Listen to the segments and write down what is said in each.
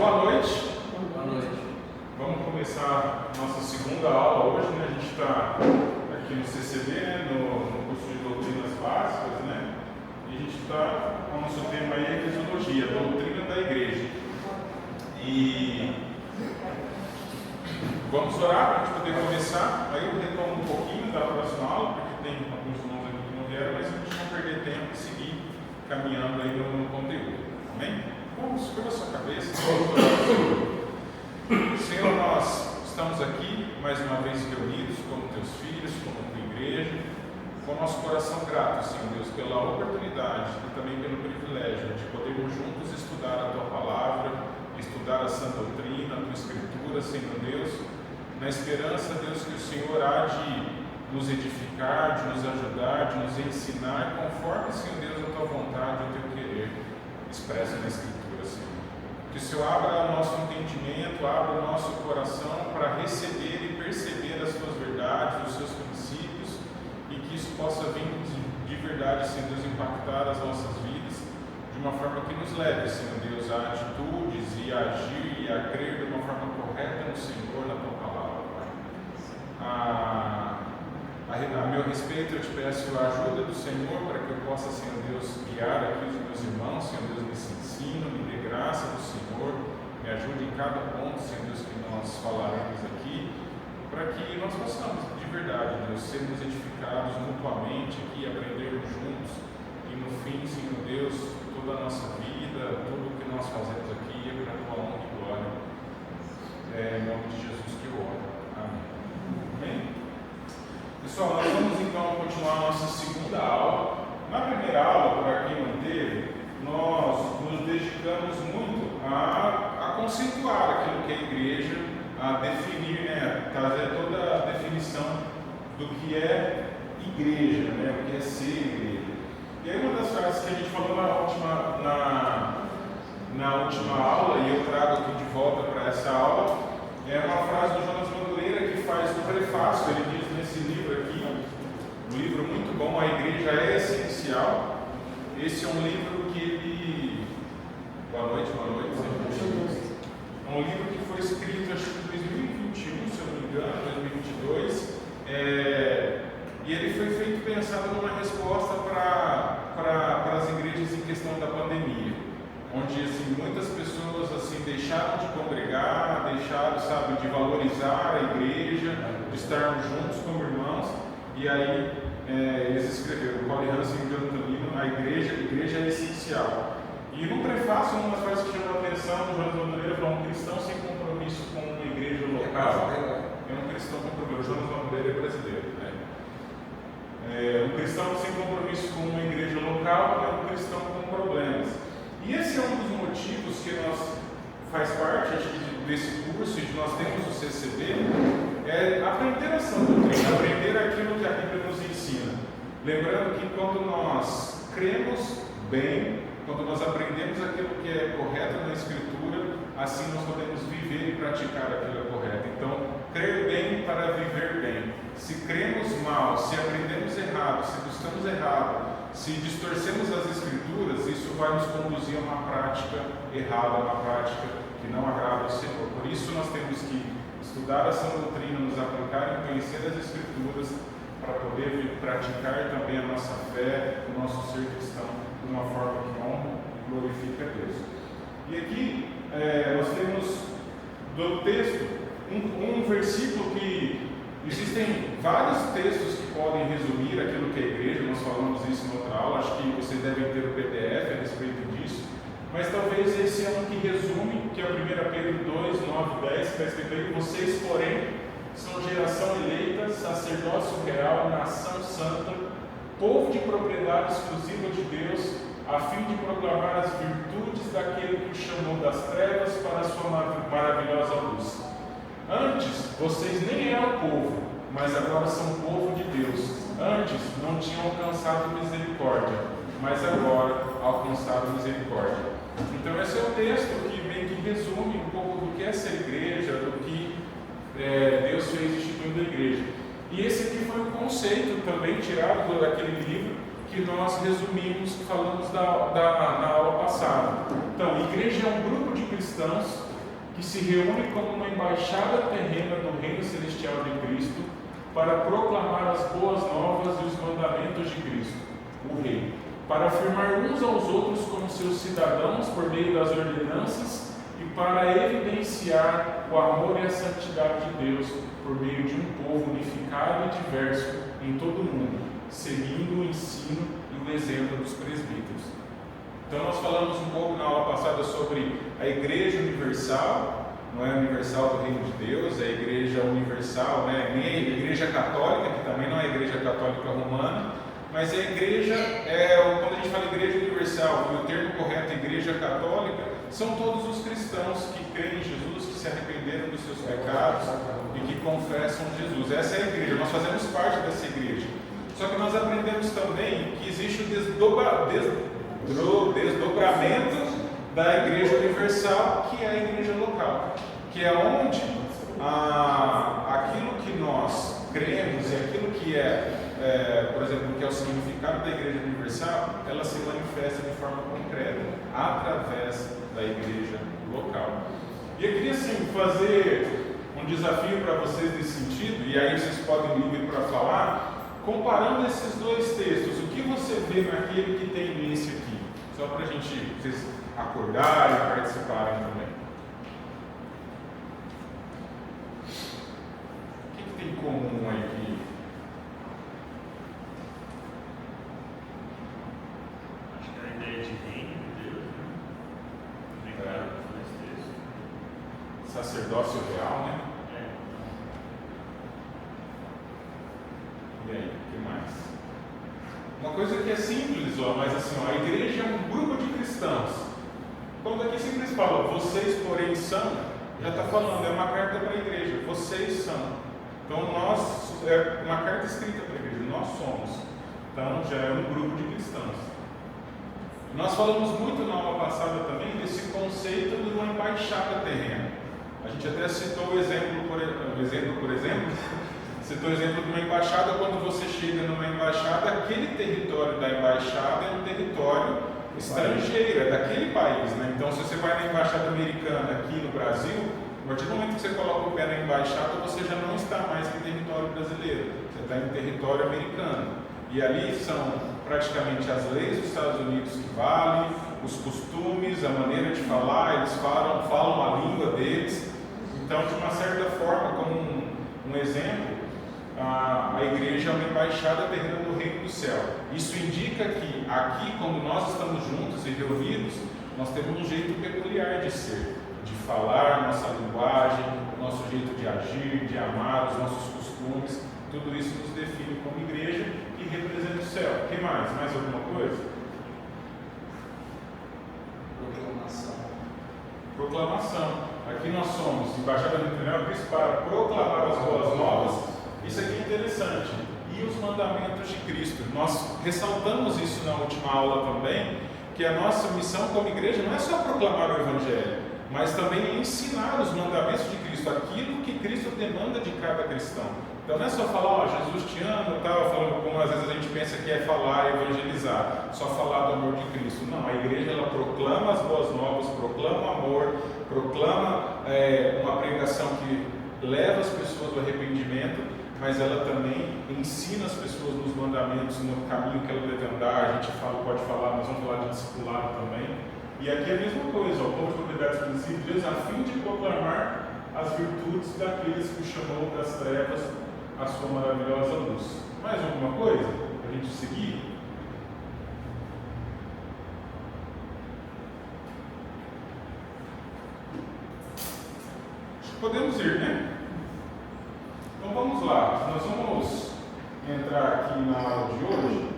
boa noite. Boa noite. Vamos começar nossa segunda aula hoje, né? A gente está aqui no CCB, né? no curso de doutrinas básicas, né? E a gente está com o nosso tema aí, Eclesiologia, doutrina da igreja. E vamos orar para a gente poder começar. Aí eu retomo um pouquinho da próxima aula, porque tem alguns irmãos aqui que não vieram, mas a gente não perder tempo e seguir caminhando aí no conteúdo. Amém? Vamos, curva a sua cabeça. Senhor, nós estamos aqui mais uma vez reunidos como teus filhos, como tua igreja, com o nosso coração grato, Senhor Deus, pela oportunidade e também pelo privilégio de podermos juntos estudar a tua palavra, estudar a sã doutrina, a tua escritura, Senhor Deus, na esperança, Deus, que o Senhor há de nos edificar, de nos ajudar, de nos ensinar, conforme, Senhor Deus, a tua vontade e o teu querer expresso na escritura, Senhor. Que o Senhor abra o nosso entendimento, abra o nosso coração para receber e perceber as tuas verdades, os seus princípios, e que isso possa vir de verdade, Senhor Deus, impactar as nossas vidas de uma forma que nos leve, Senhor Deus, a atitudes e a agir e a crer de uma forma correta no Senhor, na tua palavra, Pai. A meu respeito, eu te peço a ajuda do Senhor para que eu possa, Senhor Deus, guiar aqui os meus irmãos, Senhor Deus, nesse ensino, me dê graça do Senhor, me ajude em cada ponto, Senhor Deus, que nós falaremos aqui, para que nós possamos, de verdade, Deus, sermos edificados mutuamente aqui, aprendermos juntos, e no fim, Senhor Deus, toda a nossa vida, tudo o que nós fazemos aqui é para a tua honra e glória. Em nome de Jesus que eu oro. Amém. Amém? Pessoal, nós vamos então continuar a nossa segunda aula. Na primeira aula, para quem não teve, nós nos dedicamos muito a conceituar aquilo que é a igreja, a definir, né, trazer toda a definição do que é igreja, né, o que é ser igreja. E aí uma das frases que a gente falou na última aula, e eu trago aqui de volta para essa aula, é uma frase do Jonas Madureira que faz no prefácio. Ele diz nesse livro aqui, um livro muito bom, A Igreja é Essencial. Esse é um livro que ele... Boa noite. É um livro que foi escrito, acho que em 2021, se eu não me engano, 2022, e ele foi feito pensado numa resposta para as igrejas em questão da pandemia, onde assim, muitas pessoas assim, deixaram de congregar, deixaram, sabe, de valorizar a igreja, de estarmos juntos como irmãos, e aí eles escreveram, Paulo Hansen e John Antonino, a igreja é essencial. E no prefácio, uma das coisas que chamou a atenção do Jonas Madureira falou: um cristão sem compromisso com uma igreja local é um cristão com compromisso. O Jonas Madureira é brasileiro, né? Um cristão sem compromisso com uma igreja local é um cristão com problemas. E esse é um dos motivos que faz parte desse curso e de nós temos o CCB, é aprender a sã doutrina, aprender aquilo que a Bíblia nos ensina. Lembrando que quando nós cremos bem, quando nós aprendemos aquilo que é correto na Escritura, assim nós podemos viver e praticar aquilo que é correto. Então, crer bem para viver bem. Se cremos mal, se aprendemos errado, se buscamos errado, se distorcemos as Escrituras, isso vai nos conduzir a uma prática errada, uma prática que não agrada ao Senhor. Por isso nós temos que estudar a sã doutrina, nos aplicar em conhecer as Escrituras, para poder praticar também a nossa fé, o nosso ser cristão, de uma forma que honra e glorifica a Deus. E aqui nós temos do texto um versículo que existem vários textos que podem resumir aquilo que é a igreja. Nós falamos isso em outra aula, acho que vocês devem ter o PDF a respeito disso, mas talvez esse é um que resume, que é o 1 Pedro 2, 9, 10, que está escrito aí: vocês, porém, são geração eleita, sacerdócio real, nação santa, povo de propriedade exclusiva de Deus, a fim de proclamar as virtudes daquele que o chamou das trevas para a sua maravilhosa luz. Antes, vocês nem eram povo, mas agora são povo de Deus. Antes, não tinham alcançado misericórdia, mas agora alcançaram misericórdia. Então esse é o texto que meio que resume um pouco do que é ser igreja, do que Deus fez instituindo a igreja. E esse aqui foi um conceito também tirado daquele livro que nós resumimos, falamos na aula passada. Então, igreja é um grupo de cristãos que se reúne como uma embaixada terrena do reino celestial de Cristo para proclamar as boas novas e os mandamentos de Cristo, o Rei, para afirmar uns aos outros como seus cidadãos por meio das ordenanças e para evidenciar o amor e a santidade de Deus por meio de um povo unificado e diverso em todo o mundo, seguindo o ensino e o exemplo dos presbíteros. Então nós falamos um pouco na aula passada sobre a Igreja Universal. Não é universal do Reino de Deus, é a Igreja Universal, né? Nem a Igreja Católica, que também não é a Igreja Católica Romana, mas a Igreja, quando a gente fala Igreja Universal, e o termo correto é Igreja Católica, são todos os cristãos que creem em Jesus, que se arrependeram dos seus pecados e que confessam Jesus. Essa é a Igreja, nós fazemos parte dessa Igreja. Só que nós aprendemos também que existe o desdobramento da Igreja Universal, que é a Igreja local, que é onde aquilo que nós cremos e aquilo que por exemplo, que é o significado da Igreja Universal, ela se manifesta de forma concreta através da Igreja local. E eu queria assim, fazer um desafio para vocês nesse sentido, e aí vocês podem livre para falar, comparando esses dois textos, o que você vê naquele que tem nesse aqui? Só para a gente, vocês acordarem e participarem também. O que tem em comum aqui? Acho que é a ideia de reino de Deus, né? Obrigado por esse texto. Sacerdócio real, né? E aí, o que mais? Uma coisa que é simples, mas assim, a igreja é um grupo de cristãos. Quando aqui simples fala, vocês porém são, já está falando, é uma carta para a igreja, vocês são. Então nós, é uma carta escrita para a igreja, nós somos. Então já é um grupo de cristãos. Nós falamos muito na aula passada também desse conceito de uma embaixada terrena. A gente até citou o exemplo, citou o exemplo de uma embaixada. Quando você chega numa embaixada, aquele território da embaixada é um território estrangeiro, é daquele país, né? Então, se você vai na embaixada americana aqui no Brasil, a partir do momento que você coloca o pé na embaixada, você já não está mais em território brasileiro, você está em território americano. E ali são praticamente as leis dos Estados Unidos que valem, os costumes, a maneira de falar, eles falam a língua deles. Então, de uma certa forma, como um exemplo, a igreja é uma embaixada terrena do reino do céu. Isso indica que aqui, quando nós estamos juntos e reunidos, nós temos um jeito peculiar de ser, de falar, nossa linguagem, o nosso jeito de agir, de amar, os nossos costumes. Tudo isso nos define como igreja e representa o céu. O que mais? Mais alguma coisa? Proclamação. Aqui nós somos embaixada do Tribunal Cristo para proclamar as boas novas. Isso aqui é interessante. E os mandamentos de Cristo. Nós ressaltamos isso na última aula também, que a nossa missão como igreja não é só proclamar o Evangelho, mas também ensinar os mandamentos de Cristo, aquilo que Cristo demanda de cada cristão. Então não é só falar, Jesus te ama, falando como às vezes a gente pensa que é falar e evangelizar, só falar do amor de Cristo. Não, a igreja ela proclama as boas novas, proclama o amor, proclama uma pregação que leva as pessoas ao arrependimento, mas ela também ensina as pessoas nos mandamentos, no caminho que ela deve andar. A gente pode falar, nós vamos falar de discipulado também. E aqui é a mesma coisa, o povo de propriedades princípios, a fim de proclamar as virtudes daqueles que o chamou das trevas a sua maravilhosa luz. Mais alguma coisa para a gente seguir? Acho que podemos ir, né? Então vamos lá, nós vamos entrar aqui na aula de hoje,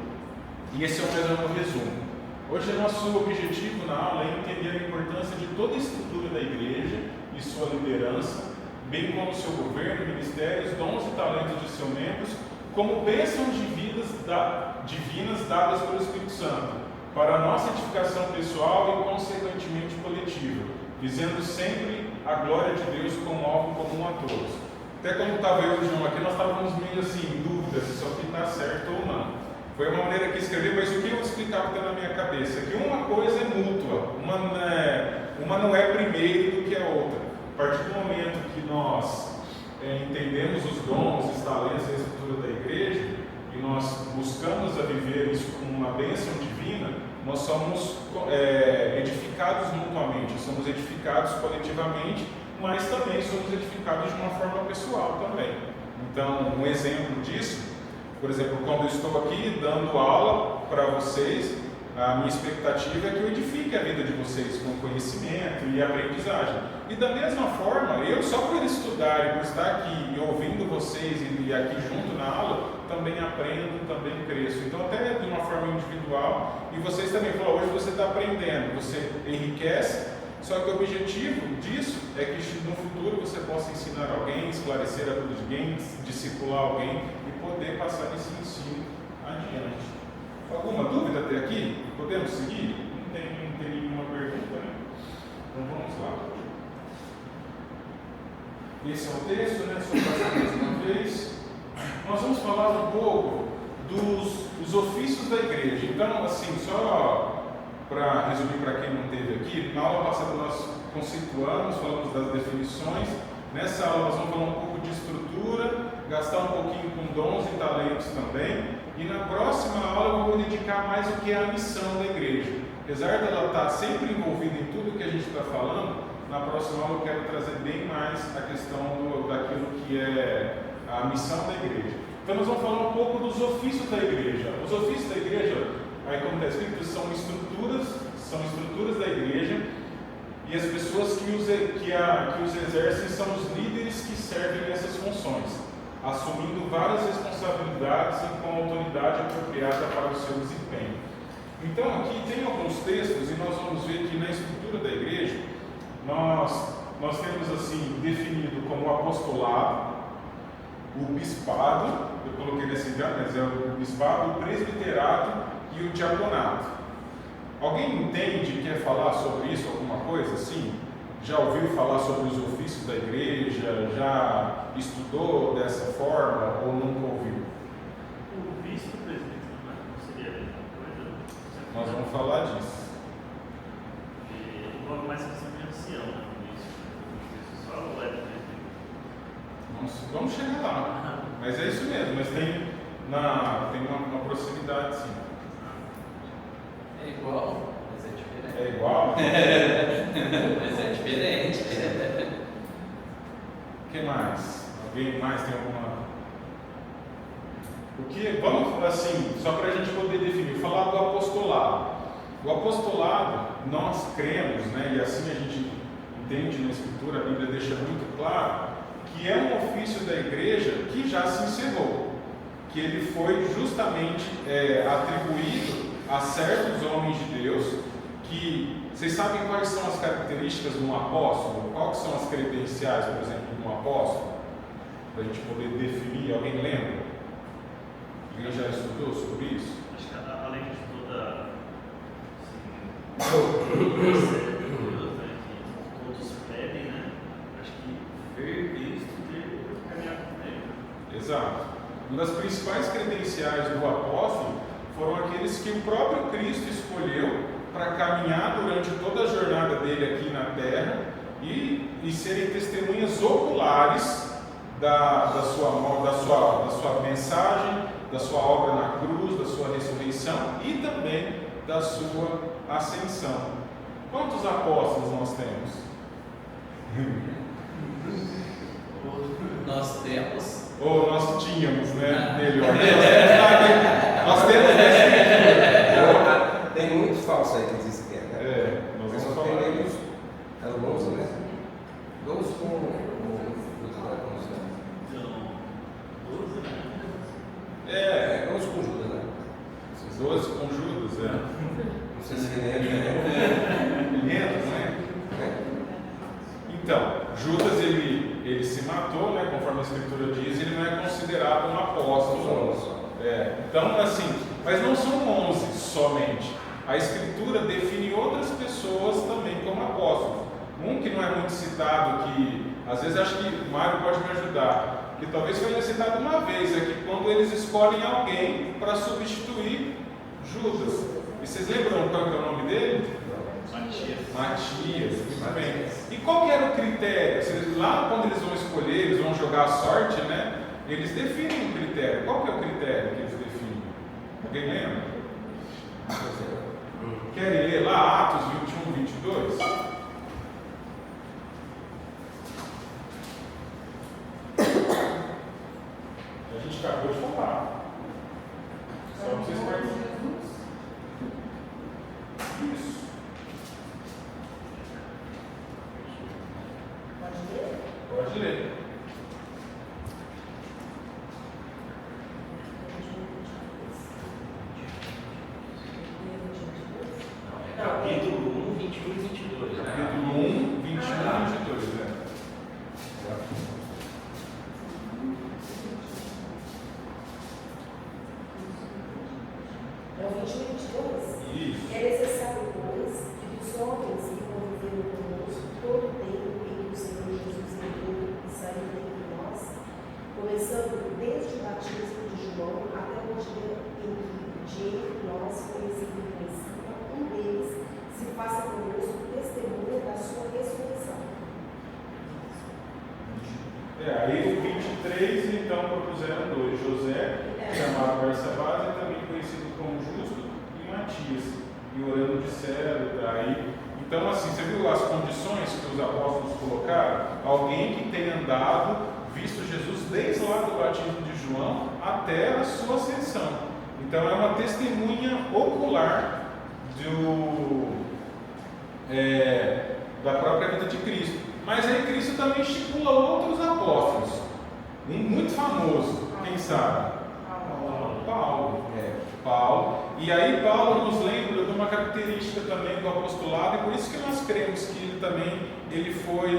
e esse é o resumo. Hoje nosso objetivo na aula é entender a importância de toda a estrutura da igreja e sua liderança, bem como seu governo, ministérios, dons e talentos de seus membros, como bênçãos divinas dadas pelo Espírito Santo, para a nossa edificação pessoal e consequentemente coletiva, visando sempre a glória de Deus como algo comum a todos. Até quando estava eu e o João aqui, nós estávamos meio assim, em dúvida se isso aqui está certo ou não. Foi uma maneira que escrevi, mas o que eu explicava que está na minha cabeça? Que uma coisa é mútua, uma não é primeiro do que a outra. A partir do momento que nós entendemos os dons, os talentos e a estrutura da igreja, e nós buscamos a viver isso como uma bênção divina, nós somos edificados mutuamente, somos edificados coletivamente, mas também somos edificados de uma forma pessoal também. Então, um exemplo disso, por exemplo, quando eu estou aqui dando aula para vocês, a minha expectativa é que eu edifique a vida de vocês com conhecimento e aprendizagem. E da mesma forma, eu só por estudar e por estar aqui e ouvindo vocês e aqui junto na aula, também aprendo, também cresço. Então até de uma forma individual, e vocês também falam, hoje você está aprendendo, você enriquece, só que o objetivo disso é que no futuro você possa ensinar alguém, esclarecer a dúvida de alguém, discipular alguém e poder passar esse ensino adiante. Alguma dúvida até aqui? Podemos seguir? Não tem nenhuma pergunta, né? Então vamos lá. Esse é o texto, né? Só passar mais uma vez. Nós vamos falar um pouco dos ofícios da igreja. Então, assim, só para resumir para quem não esteve aqui, na aula passada nós conceituamos, falamos das definições. Nessa aula nós vamos falar um pouco de estrutura, gastar um pouquinho com dons e talentos também. E na próxima aula eu vou me dedicar mais ao que é a missão da igreja. Apesar dela estar sempre envolvida em tudo que a gente está falando, na próxima aula eu quero trazer bem mais a questão daquilo que é a missão da igreja. Então nós vamos falar um pouco dos ofícios da igreja. Os ofícios da igreja, aí como está escrito, são estruturas da igreja, e as pessoas que os exercem são os líderes que servem nessas funções, assumindo várias responsabilidades e com a autoridade apropriada para o seu desempenho. Então aqui tem alguns textos e nós vamos ver que na estrutura da igreja nós temos assim definido como o apostolado, o bispado, eu coloquei nesse lugar, mas é o bispado, o presbiterato e o diaconato. Alguém entende, quer falar sobre isso, alguma coisa assim? Já ouviu falar sobre os ofícios da igreja? Já estudou dessa forma ou nunca ouviu? O vice-presbítero não seria a mesma coisa? Nós vamos falar disso. Logo mais questão de ancião, né? O só ou é presbítero? Vamos chegar lá. Mas é isso mesmo, mas tem uma proximidade sim. É igual, mas é diferente. É igual? Mas é diferente. O que mais? Alguém mais tem alguma? Vamos assim, só para a gente poder definir, falar do apostolado. O apostolado, nós cremos, né, e assim a gente entende na Escritura, a Bíblia deixa muito claro, que é um ofício da igreja que já se encerrou, que ele foi justamente atribuído a certos homens de Deus, que vocês sabem quais são as características de um apóstolo? Quais são as credenciais, por exemplo, de um apóstolo? Para a gente poder definir, alguém lembra? Alguém já estudou sobre isso? Acho que além de toda Deus, né, que todos pedem, né? Acho que ver Cristo e caminhar com ele. Exato. Uma das principais credenciais do apóstolo foram aqueles que o próprio Cristo escolheu para caminhar durante toda a jornada dele aqui na terra e serem testemunhas oculares da sua mensagem, da sua obra na cruz, da sua ressurreição e também da sua ascensão. Quantos apóstolos nós temos? Nós temos. Ou nós tínhamos, né? Melhor. Nós temos Tem muitos falsos aí que dizem que é. nós Nós vamos só falar temos disso. 12, né? 12 com Então, 12, né? 12 com Judas, né? 12 com Judas, Não sei se lembra. 500, né? Então, Judas ele se matou, né? Conforme a Escritura diz, ele não é considerado um apóstolo. Então, assim, mas não são 11 somente. A Escritura define outras pessoas também como apóstolos. Um que não é muito citado, que às vezes acho que o Mário pode me ajudar, que talvez foi citado uma vez, é que quando eles escolhem alguém para substituir Judas. E vocês lembram qual é o nome dele? Matias, muito bem. E qual que era o critério? Lá quando eles vão escolher, eles vão jogar a sorte, né? Eles definem um critério. Qual que é o critério que eles definem? Alguém lembra? Querem ler lá Atos 21, 22? A gente acabou de falar. Só para vocês participarem. Isso. Pode ler. Capítulo 1, 21 e 22. Capítulo 1, 21 e 22, né? É o 21 e 22? Isso. É necessário, pois, que dos homens que conviveram conosco todo o tempo em que o Senhor Jesus entrou e saiu dentre nós, começando desde o batismo de João até o dia em que de entre nós foi exibido em cima, um deles se faça conosco testemunha da sua ressurreição. Aí o 23, então, propuseram dois: José, chamado Barsabás, e também conhecido como Justo, e Matias, e orando disseram. Então, assim, você viu as condições que os apóstolos colocaram? Alguém que tenha andado, visto Jesus desde lá do batismo de João até a sua ascensão. Então, é uma testemunha ocular da própria vida de Cristo. Mas aí Cristo também estipula outros apóstolos. Um muito famoso, quem sabe? Paulo. Paulo. E aí Paulo nos lembra de uma característica também do apostolado, e por isso que nós cremos que ele foi,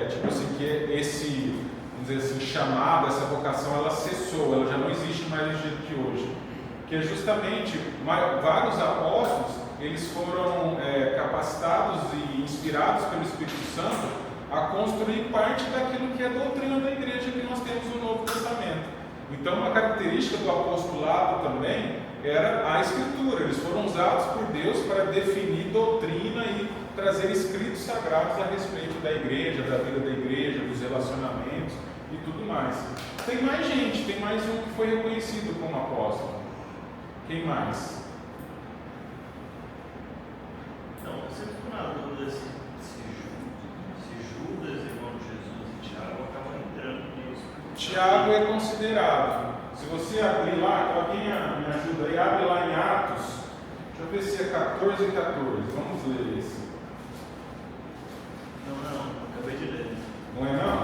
tipo assim, que esse, vamos dizer assim, chamado, essa vocação, ela cessou, ela já não existe mais no dia de hoje. Que justamente vários apóstolos, eles foram capacitados e inspirados pelo Espírito Santo a construir parte daquilo que é a doutrina da igreja que nós temos no Novo Testamento. Então, uma característica do apostolado também era a Escritura. Eles foram usados por Deus para definir doutrina e trazer escritos sagrados a respeito da igreja, da vida da igreja, dos relacionamentos e tudo mais. Tem mais gente, tem mais um que foi reconhecido como apóstolo. Quem mais? Não, eu sempre fico na dúvida se Judas, irmão de Jesus, e Tiago acabam entrando nisso. Tiago é considerado. Se você abrir lá, alguém me ajuda aí, abre lá em Atos. Deixa eu ver se é 14 e 14. Vamos ler esse. Não, acabei de ler. Não é não?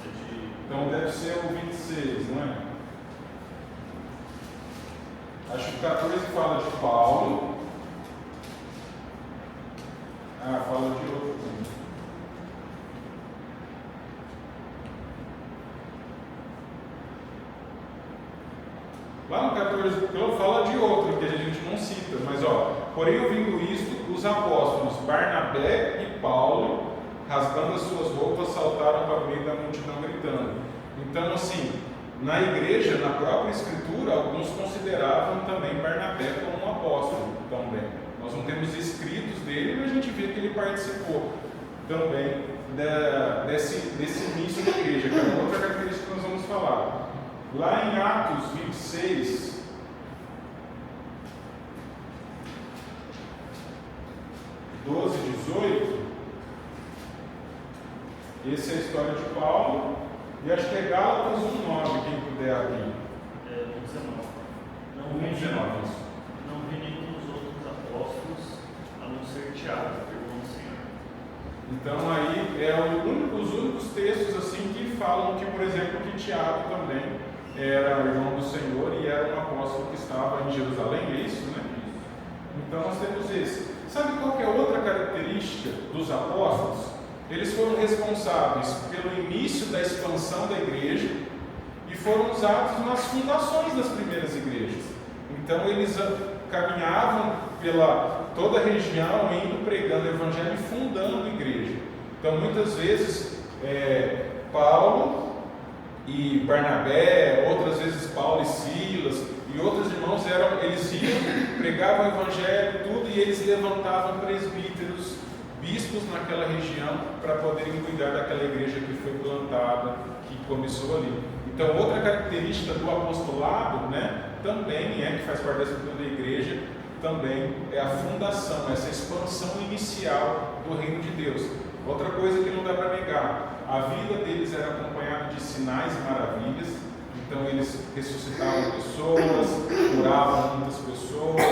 É de... Então deve ser o 26, não é? Acho que o 14 fala de Paulo. Fala de outro também. Lá no 14, fala de outro que a gente não cita, mas porém ouvindo isto, os apóstolos Barnabé e Paulo, rasgando as suas roupas, saltaram para o meio da multidão gritando. Então, assim, na igreja, na própria escritura, alguns consideravam também Barnabé como um apóstolo também. Nós não temos escritos dele, mas a gente vê que ele participou também desse início da igreja, que é uma outra característica que nós vamos falar. Lá em Atos 26, (12 e 18), essa é a história de Paulo, e acho que é Gálatas 1,9, quem puder abrir. 19. 1,19, isso. Não vi nenhum dos outros apóstolos, a não ser Tiago, irmão do Senhor. Então aí os únicos textos assim que falam que, por exemplo, que Tiago também era irmão do Senhor e era um apóstolo que estava em Jerusalém, é isso, né? Então nós temos esse. Sabe qual que é outra característica dos apóstolos? Eles foram responsáveis pelo início da expansão da igreja e foram usados nas fundações das primeiras igrejas. Então eles caminhavam pela toda a região, indo pregando o evangelho e fundando a igreja. Então muitas vezes Paulo e Barnabé, outras vezes Paulo e Silas, e e outros irmãos eles iam, pregavam o evangelho, tudo, e eles levantavam presbíteros, bispos naquela região, para poderem cuidar daquela igreja que foi plantada, que começou ali. Então, outra característica do apostolado, né, também que faz parte da estrutura da igreja, também é a fundação, essa expansão inicial do reino de Deus. Outra coisa que não dá para negar, a vida deles era acompanhada de sinais e maravilhas. Então eles ressuscitavam pessoas, curavam muitas pessoas,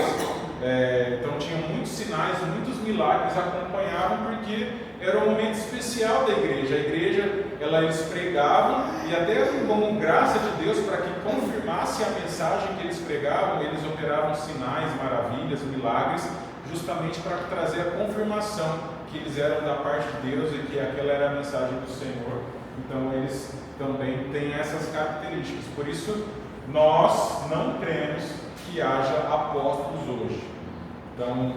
então tinham muitos sinais, muitos milagres acompanhavam, porque era um momento especial da igreja. A igreja, eles pregavam, e até como graça de Deus, para que confirmasse a mensagem que eles pregavam, eles operavam sinais, maravilhas, milagres, justamente para trazer a confirmação que eles eram da parte de Deus e que aquela era a mensagem do Senhor. Então eles também têm essas características. Por isso, nós não cremos que haja apóstolos hoje. Então,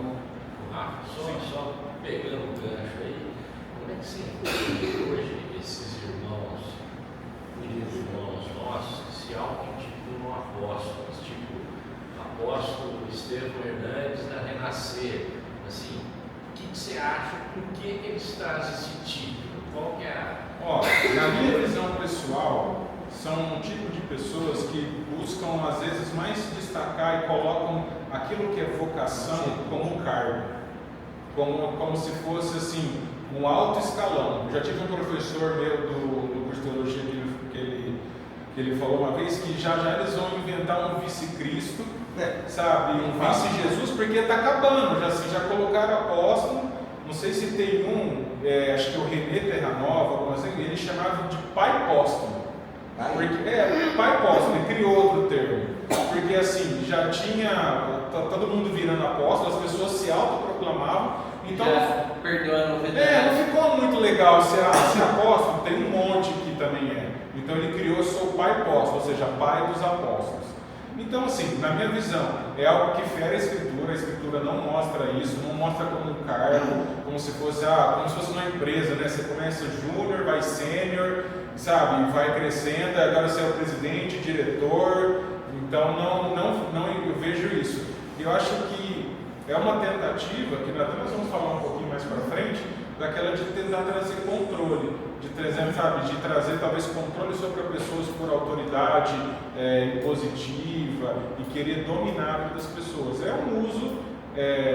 só pegando o gancho aí, como é que se encontra hoje esses irmãos, irmãos nossos, que se auto-intitulam apóstolos, tipo apóstolo Estevão Hernandes da Renascer? Assim, o que você acha? Por que eles trazem esse título? Qual que é a... Na minha visão pessoal, são um tipo de pessoas que buscam às vezes mais se destacar e colocam aquilo que é vocação como cargo, como se fosse assim, um alto escalão. Já tive um professor meu do curso de teologia que ele falou uma vez que já eles vão inventar um vice-Cristo, sabe, um vice-Jesus, porque está acabando, já colocaram apóstolo. Não sei se tem acho que é o René Terranova, assim, ele chamava de pai póstumo. Pai póstumo, ele criou outro termo. Porque assim, já tinha todo mundo virando apóstolo, as pessoas se autoproclamavam. Então, já perdeu a novidade. não ficou muito legal ser apóstolo, tem um monte que também é. Então ele criou seu pai póstumo, ou seja, pai dos apóstolos. Então, assim, na minha visão, é algo que fere a Escritura não mostra isso, não mostra como um cargo, como se fosse uma empresa, né? Você começa júnior, vai sênior, sabe, vai crescendo, agora você é o presidente, diretor. Então, não eu vejo isso. Eu acho que é uma tentativa, que até nós vamos falar um pouquinho mais para frente, daquela de tentar trazer controle, de trazer talvez controle sobre pessoas por autoridade impositiva e querer dominar a vida das pessoas. É um uso,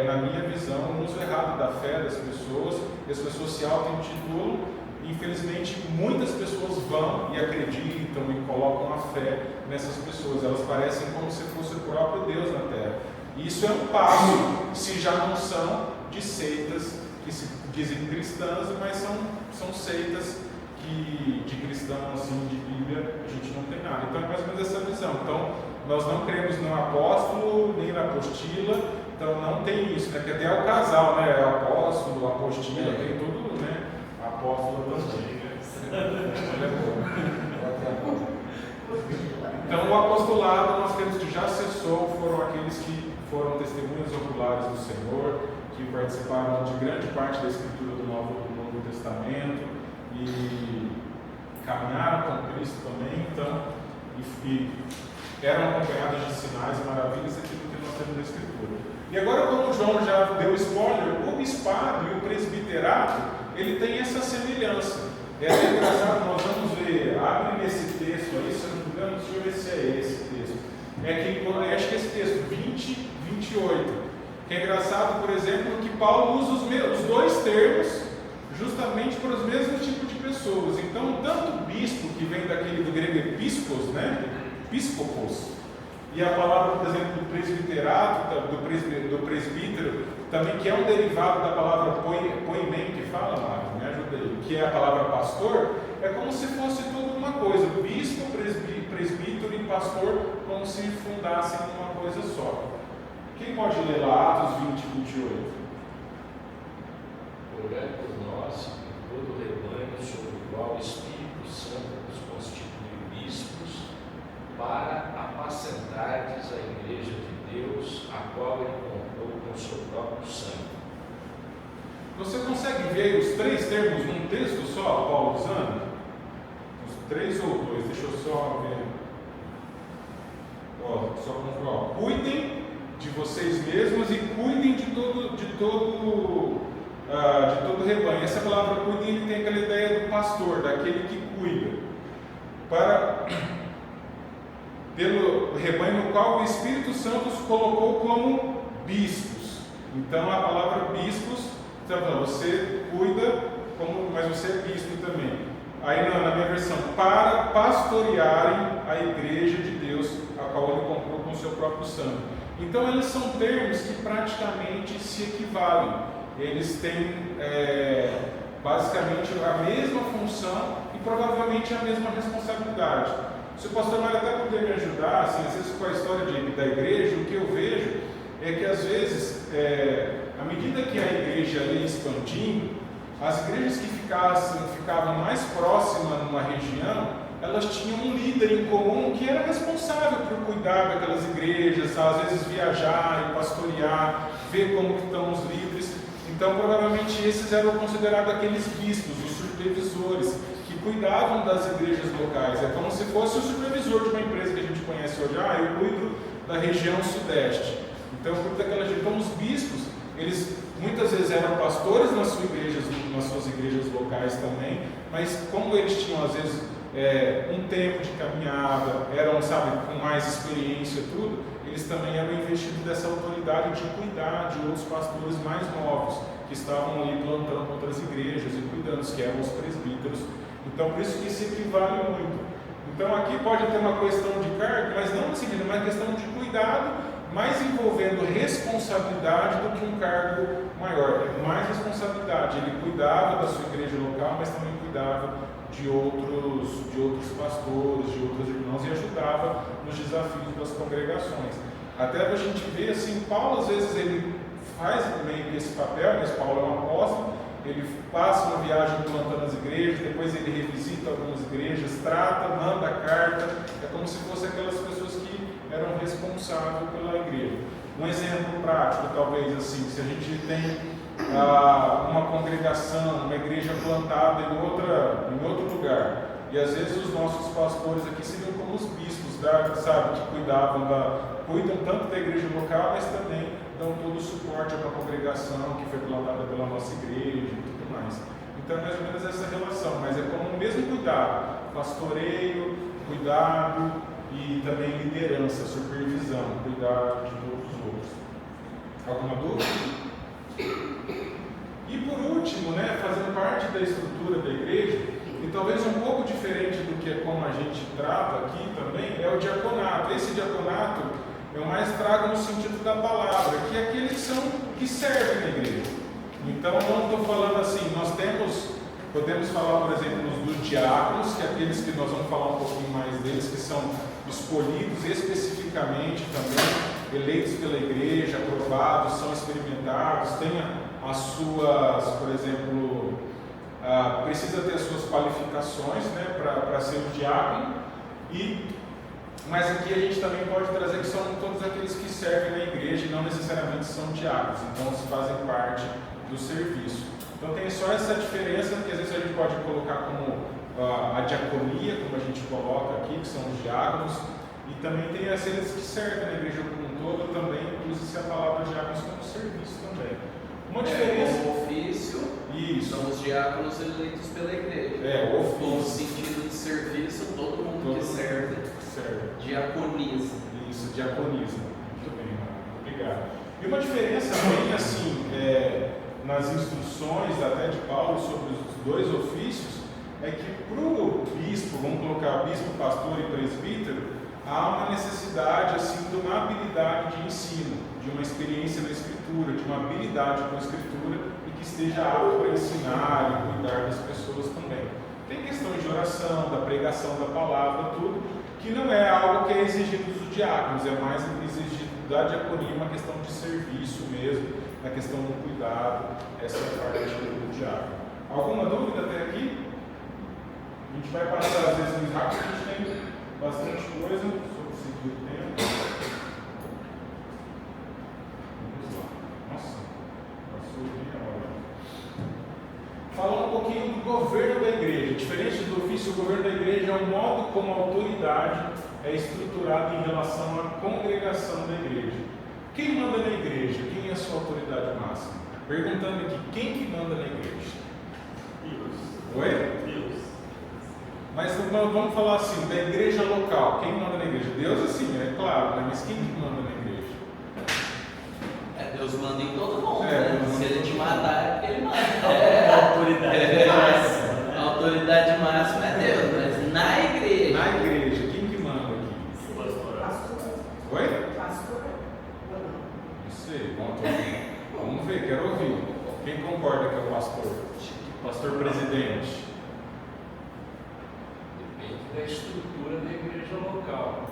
na minha visão, um uso errado da fé das pessoas, e as pessoas se auto-intitulam. Infelizmente, muitas pessoas vão e acreditam e colocam a fé nessas pessoas. Elas parecem como se fosse o próprio Deus na Terra. E isso é um passo, se já não são de seitas que se dizem cristãs, mas são seitas que de cristão, assim, de Bíblia, a gente não tem nada. Então é mais ou menos essa visão. Então, nós não cremos no apóstolo, nem na apostila, então não tem isso, né? Porque até é o casal, né? É o apóstolo, apostila, tem tudo, né? Apóstolo também, né? Então, o apostolado, nós temos que já cessou, foram aqueles que foram testemunhas oculares do Senhor, que participaram de grande parte da escritura do Novo Testamento e caminharam com Cristo também, então, e eram acompanhados de sinais e maravilhas, aquilo que nós temos na Escritura. E agora, como o João já deu spoiler, o bispado e o presbiterato, ele tem essa semelhança. É engraçado, nós vamos ver, abre nesse texto aí, se eu não me engano, deixa eu ver se é esse texto. Acho que é esse texto, 20, 28. Que é engraçado, por exemplo, que Paulo usa os dois termos justamente para os mesmos tipos de pessoas. Então, tanto bispo, que vem do grego episkos, né? Episkopos, e a palavra, por exemplo, do presbiterato, do presbítero, também, que é um derivado da palavra poimen, que fala, Mário, me ajuda aí, que é a palavra pastor, é como se fosse tudo uma coisa, bispo, presbítero e pastor, como se fundassem uma coisa só. Quem pode ler lá Atos 20, 28? Orai por nós e todo o rebanho sobre o qual o Espírito Santo nos constitui bispos, para apacentardes a igreja de Deus, a qual ele comprou com o seu próprio sangue. Você consegue ver os três termos num texto só, Paulo usando? Os três ou dois, deixa eu só ver. Só para cuidem de vocês mesmos e cuidem de todo o rebanho. Essa palavra cuidem, ele tem aquela ideia do pastor, daquele que cuida, pelo rebanho no qual o Espírito Santo os colocou como bispos. Então a palavra bispos, então, você cuida, mas você é bispo também. Aí na minha versão, para pastorearem a igreja de Deus, a qual ele comprou com o seu próprio sangue. Então eles são termos que praticamente se equivalem. Eles têm basicamente a mesma função e provavelmente a mesma responsabilidade. Se o pastor Mário até poder me ajudar, assim, às vezes com a história da igreja, o que eu vejo é que às vezes, à medida que a igreja ia expandindo, as igrejas que ficavam mais próximas numa região, elas tinham um líder em comum que era responsável por cuidar daquelas igrejas, às vezes viajar e pastorear, ver como que estão os líderes. Então, provavelmente, esses eram considerados aqueles bispos, os supervisores, que cuidavam das igrejas locais. É como se fosse o supervisor de uma empresa que a gente conhece hoje. Eu cuido da região sudeste. Então, eu cuido daquela região. Então, os bispos, eles muitas vezes eram pastores nas suas igrejas locais também, mas como eles tinham, às vezes, um tempo de caminhada, eram, com mais experiência e tudo, eles também eram investidos dessa autoridade de cuidar de outros pastores mais novos, que estavam ali plantando outras igrejas e cuidando, que eram os presbíteros. Então, por isso que se equivale muito. Então, aqui pode ter uma questão de cargo, mas não no sentido, mas questão de cuidado, mais envolvendo responsabilidade do que um cargo maior. Mais responsabilidade. Ele cuidava da sua igreja local, mas também cuidava de outros pastores, de outros irmãos e ajudava nos desafios das congregações. Até a gente ver assim, Paulo às vezes ele faz meio que esse papel, mas Paulo é um apóstolo, ele passa uma viagem plantando as igrejas, depois ele revisita algumas igrejas, trata, manda carta, é como se fosse aquelas pessoas que eram responsáveis pela igreja. Um exemplo prático, talvez assim, se a gente tem uma congregação, uma igreja plantada em outro lugar, e às vezes os nossos pastores aqui seriam como os bispos, que cuidam tanto da igreja local, mas também dão todo o suporte a uma congregação que foi plantada pela nossa igreja e tudo mais. Então é mais ou menos essa relação, mas é como o mesmo cuidado, pastoreio, cuidado e também liderança, supervisão, cuidar de todos os outros. Alguma dúvida? E por último, fazendo parte da estrutura da igreja, e talvez um pouco diferente do que é como a gente trata aqui também, é o diaconato. Esse diaconato eu mais trago no sentido da palavra, que é aqueles que servem na igreja. Então não estou falando assim, podemos falar, por exemplo, dos diáconos, que é aqueles que nós vamos falar um pouquinho mais deles, que são escolhidos especificamente também, eleitos pela igreja, aprovados, são experimentados, têm as suas, por exemplo, precisa ter as suas qualificações para ser um diácono, mas aqui a gente também pode trazer que são todos aqueles que servem na igreja e não necessariamente são diáconos, então se fazem parte do serviço. Então tem só essa diferença, que às vezes a gente pode colocar como a diaconia, como a gente coloca aqui, que são os diáconos, e também tem aqueles que servem na igreja como um todo, também usa-se a palavra diáconos como serviço também. Uma diferença. O ofício, isso. São os diáconos eleitos pela igreja. O ofício. No sentido de serviço, todo mundo que serve. Diaconismo. Isso, diaconismo. Muito bem, obrigado. E uma diferença bem assim, nas instruções até de Paulo sobre os dois ofícios, é que para o bispo, vamos colocar bispo, pastor e presbítero, há uma necessidade assim, de uma habilidade de ensino, de uma experiência na escritura, de uma habilidade com a escritura e que esteja apto para ensinar e cuidar das pessoas também. Tem questões de oração, da pregação da palavra, tudo, que não é algo que é exigido dos diáconos, é mais exigido da diaconia, uma questão de serviço mesmo, na questão do cuidado, essa é a parte do diácono. Alguma dúvida até aqui? A gente vai passar às vezes muito rápido, a gente tem bastante coisa sobre seguir o tempo. Vamos lá. Nossa, passou meia hora. Falando um pouquinho do governo da igreja. Diferente do ofício, o governo da igreja é um modo como a autoridade é estruturado em relação à congregação da igreja. Quem manda na igreja? Quem é a sua autoridade máxima? Perguntando aqui, quem que manda na igreja? Deus. Oi? Deus. Mas vamos falar assim, da igreja local. Quem manda na igreja? Deus, assim, é claro, né? Mas quem que manda na igreja? Deus manda em todo mundo, É, né? Deus Se ele manda te em todo matar, é porque ele manda. A autoridade máxima, A né? autoridade máxima é Deus, mas na igreja. Na igreja, quem que manda aqui? Pastor. Oi? Pastor. Não sei, vamos ver, quero ouvir. Quem concorda que é o pastor? Pastor presidente. Depende da estrutura da igreja local.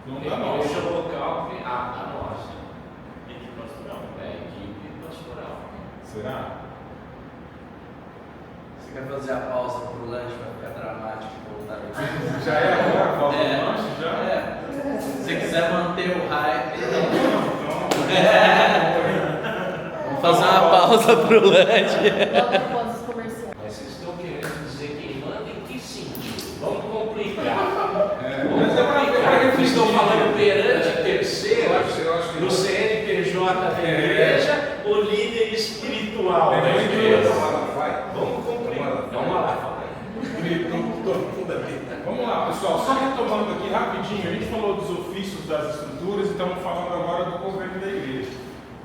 Não A da nossa. igreja local vem a nossa. Equipe pastoral. É a equipe pastoral. Será? Você quer fazer a pausa pro lanche para ficar dramático e voltar aqui? Já é agora, falta É. o lanche já? É. Se você quiser manter o hype, vamos fazer uma pausa pro lanche. Logo após os comerciais. Mas vocês estão querendo dizer quem manda em que sentido? Vamos complicar. Mas é para Vocês estão refletir. falando perante terceiro, Eu acho que do CNPJ da igreja, ou líder espiritual da igreja? Vamos complicar. Vamos lá, fala aí. Vamos lá, pessoal, só retomando aqui rapidinho, a gente falou dos ofícios das estruturas e estamos falando agora do governo da igreja.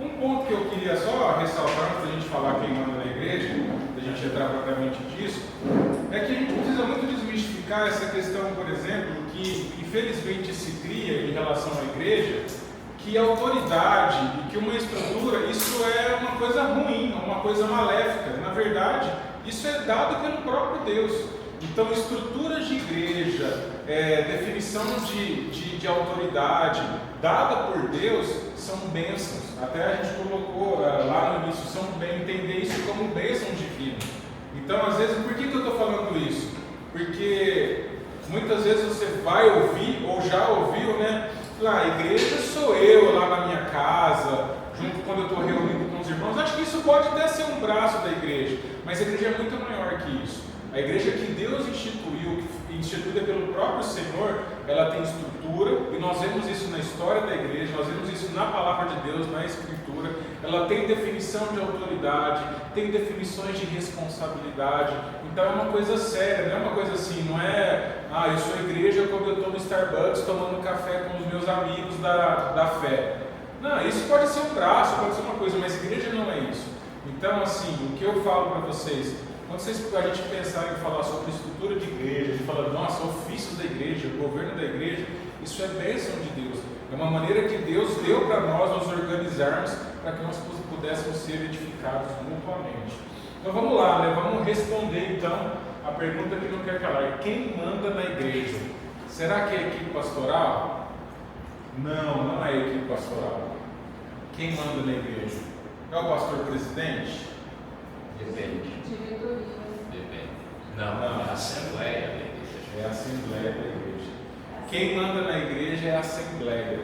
Um ponto que eu queria só ressaltar antes da gente falar quem manda na igreja, da gente entrar propriamente disso, é que a gente precisa muito desmistificar essa questão, por exemplo, que infelizmente se cria em relação à igreja, que a autoridade e que uma estrutura, isso é uma coisa ruim, uma coisa maléfica. Na verdade, isso é dado pelo próprio Deus. Então, estruturas de igreja, definição de autoridade dada por Deus são bênçãos. Até a gente colocou lá no início, entender isso como bênção divina. Então, às vezes, por que eu estou falando isso? Porque muitas vezes você vai ouvir, ou já ouviu, né? A igreja sou eu lá na minha casa, junto quando eu estou reunido com os irmãos. Acho que isso pode até ser um braço da igreja, mas a igreja é muito maior que isso. A igreja que Deus instituiu, instituída pelo próprio Senhor, ela tem estrutura, e nós vemos isso na história da igreja, nós vemos isso na palavra de Deus, na Escritura. Ela tem definição de autoridade, tem definições de responsabilidade. Então é uma coisa séria, não é uma coisa assim, não é, eu sou igreja quando eu estou no Starbucks tomando café com os meus amigos da fé. Não, isso pode ser um braço, pode ser uma coisa, mas igreja não é isso. Então, assim, o que eu falo para vocês, quando a gente pensar em falar sobre estrutura de igreja, de falar, nossa, ofícios da igreja, governo da igreja, isso é bênção de Deus. É uma maneira que Deus deu para nós nos organizarmos para que nós pudéssemos ser edificados mutuamente. Então vamos lá, né? Vamos responder então a pergunta que não quer calar. Quem manda na igreja? Será que é a equipe pastoral? Não, não é a equipe pastoral. Quem manda na igreja? É o pastor presidente? Depende. Diretoria. Depende. Não, é a assembleia da igreja. É a Assembleia da Igreja. Quem manda na igreja é a Assembleia.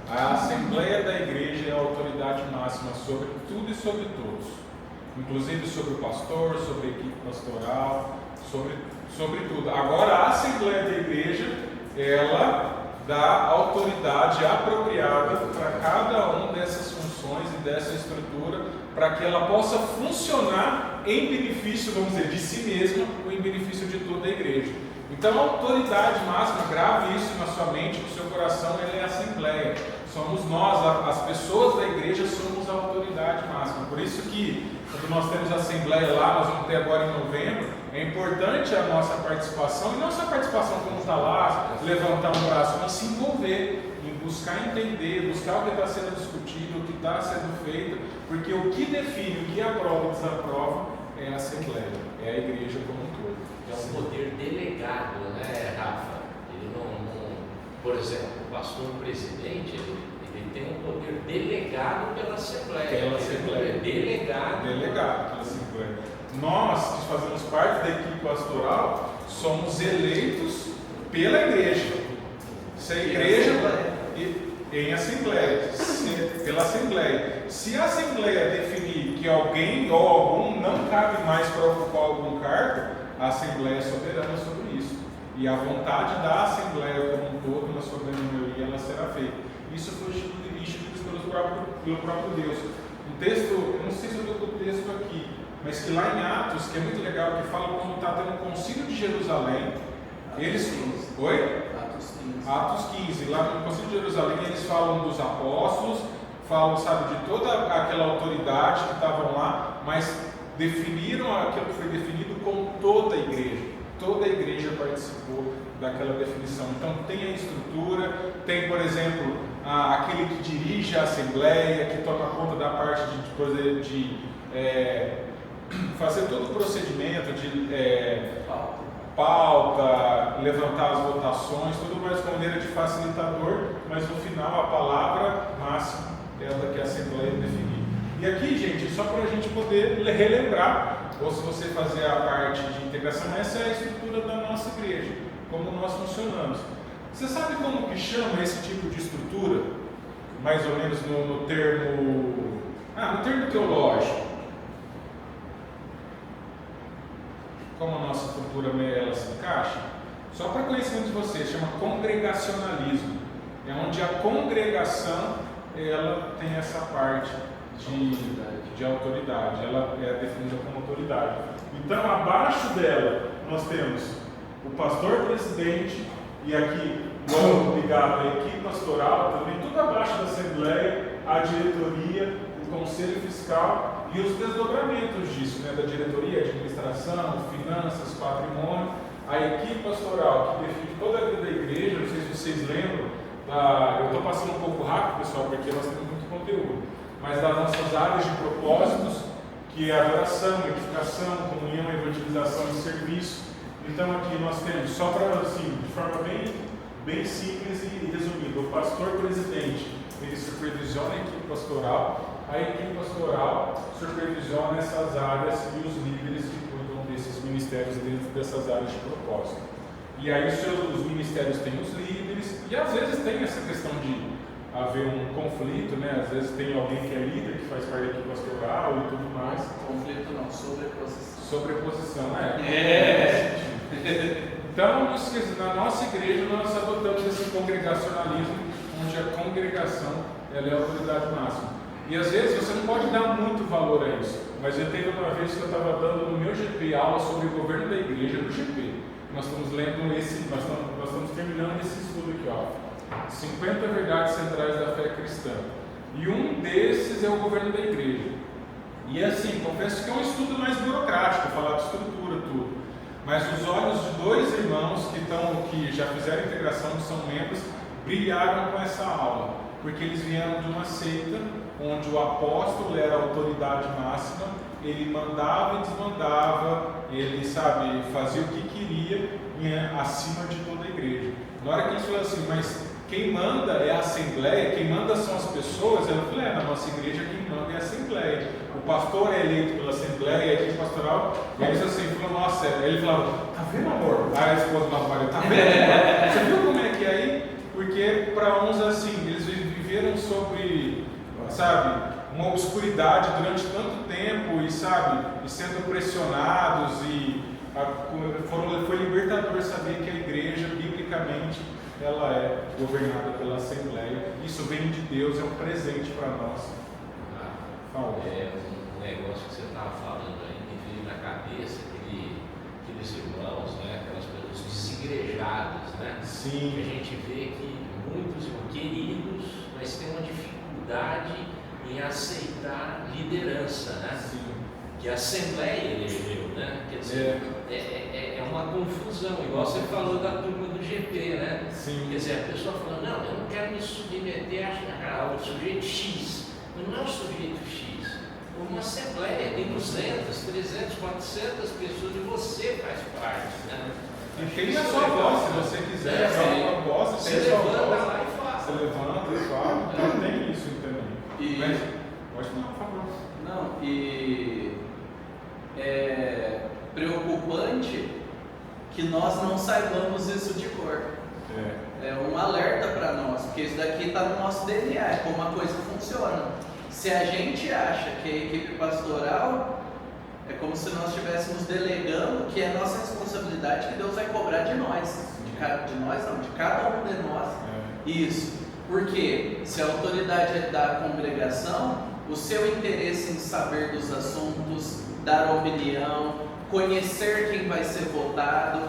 A Assembleia da Igreja é a autoridade máxima sobre tudo e sobre todos. Inclusive sobre o pastor, sobre a equipe pastoral, sobre tudo. Agora, a Assembleia da Igreja, ela dá autoridade apropriada para cada uma dessas funções e dessa estrutura, para que ela possa funcionar em benefício, vamos dizer, de si mesma, ou em benefício de toda a igreja. Então, a autoridade máxima, grave isso na sua mente, no seu coração, ela é a Assembleia. Somos nós, as pessoas da igreja, somos a autoridade máxima. Por isso que, quando nós temos a Assembleia lá, nós vamos ter agora em novembro, é importante a nossa participação, e não só a participação como está lá, levantar um braço, mas se envolver, em buscar entender, buscar o que está sendo discutido, o que está sendo feito, porque o que define, o que aprova e desaprova é a Assembleia, é a igreja como um todo. É um poder delegado, né, Rafa? Ele não, por exemplo, o pastor presidente, ele tem um poder delegado pela Assembleia. Pela Assembleia. Delegado Pela Assembleia. Nós, que fazemos parte da equipe pastoral, somos eleitos pela igreja. Se a igreja em Assembleia, pela Assembleia. Se a Assembleia definir que alguém ou algum não cabe mais para ocupar algum cargo, a Assembleia é soberana sobre isso. e a vontade da Assembleia como um todo, na sua grande maioria, ela será feita. Isso foi instituído pelo próprio Deus. Um texto, eu não sei se eu estou com o texto aqui, mas que lá em Atos, que é muito legal, que fala quando está tendo um concílio de Jerusalém, eles... Oi? Atos 15. Lá no concílio de Jerusalém eles falam dos apóstolos, falam, sabe, de toda aquela autoridade que estavam lá, mas definiram aquilo que foi definido com toda a igreja. Toda a igreja participou daquela definição. Então tem a estrutura, tem, por exemplo, aquele que dirige a assembleia, que toma conta da parte de fazer todo o procedimento de pauta, levantar as votações, tudo mais com maneira de facilitador, mas no final a palavra máxima é a que a assembleia definir. E aqui, gente, só para a gente poder relembrar, ou se você fazer a parte de integração, essa é a estrutura da nossa igreja, como nós funcionamos. Você sabe como que chama esse tipo de estrutura? Mais ou menos no termo teológico. Como a nossa cultura ela se encaixa? Só para conhecimento de vocês, chama congregacionalismo. É onde a congregação ela tem essa parte de autoridade, ela é definida como autoridade. Então, abaixo dela, nós temos o pastor presidente, e aqui, logo ligado à equipe pastoral, também tudo abaixo da assembleia, a diretoria, o conselho fiscal e os desdobramentos disso, né, da diretoria, administração, finanças, patrimônio, a equipe pastoral que define toda a vida da igreja. Não sei se vocês lembram, eu estou passando um pouco rápido, pessoal, porque nós temos muito conteúdo, mas das nossas áreas de propósitos, que é adoração, edificação, comunhão, evangelização e serviço. Então aqui nós temos, só para assim, de forma bem simples e resumida, o pastor presidente, ele supervisiona a equipe pastoral, a equipe pastoral supervisiona essas áreas e os líderes que cuidam desses ministérios dentro dessas áreas de propósito. E aí os ministérios têm os líderes, e às vezes tem essa questão de haver um conflito, né? Às vezes tem alguém que é líder, que faz parte da equipe pastoral e tudo mais. Conflito não, sobreposição. Sobreposição, Então, na nossa igreja, nós adotamos esse congregacionalismo, onde a congregação ela é a autoridade máxima. E às vezes você não pode dar muito valor a isso, mas eu teve uma vez que eu estava dando no meu GP aula sobre o governo da igreja do GP. Nós estamos lendo nós estamos terminando esse estudo aqui, ó. 50 verdades centrais da fé cristã. E um desses é o governo da igreja. E assim, confesso que é um estudo mais burocrático, falar de estrutura, tudo. Mas os olhos de dois irmãos que já fizeram integração, que são membros, brilharam com essa aula, porque eles vieram de uma seita onde o apóstolo era a autoridade máxima, ele mandava e desmandava, ele, fazia o que queria acima de toda a igreja. Na hora que eles falaram assim, mas quem manda é a assembleia, quem manda são as pessoas, eu falei, na nossa igreja quem manda é a assembleia. O pastor é eleito pela assembleia, a equipe pastoral, e eles assim, falaram, nossa, ele falava, tá vendo, amor? Aí a esposa do Maria, tá vendo? Você viu como é que é aí? Porque para uns assim, eles viveram sobre, uma obscuridade durante tanto tempo e sendo pressionados foi libertador saber que a igreja, biblicamente, ela é governada pela Assembleia. Isso vem de Deus, é um presente para nós. É um negócio que você estava falando aí, me veio na cabeça, aqueles irmãos, né, aquelas pessoas desigrejadas, né? Sim. Que a gente vê que muitos irmãos queridos, mas tem uma dificuldade em aceitar liderança, né? Sim. Que a Assembleia elegeu, né? Quer dizer, é uma confusão, igual você falou da turma do GP, né? Sim. Quer dizer, a pessoa falando, não, eu não quero me submeter ao sujeito X, mas não é o sujeito X. Uma Assembleia tem 200, 300, 400 pessoas e você faz parte, né? E tem a sua voz, se você quiser, a voz, você levanta lá e fala. Você levanta e fala, então tem isso também. Mas, pode falar, por favor. Não, e é preocupante que nós não saibamos isso de cor. É um alerta para nós, porque isso daqui está no nosso DNA, é como a coisa funciona. Se a gente acha que a equipe pastoral É como se nós estivéssemos delegando que é nossa responsabilidade que Deus vai cobrar de nós. De nós não, de cada um de nós. Isso. Porque se a autoridade é da congregação, o seu interesse em saber dos assuntos, dar opinião, conhecer quem vai ser votado.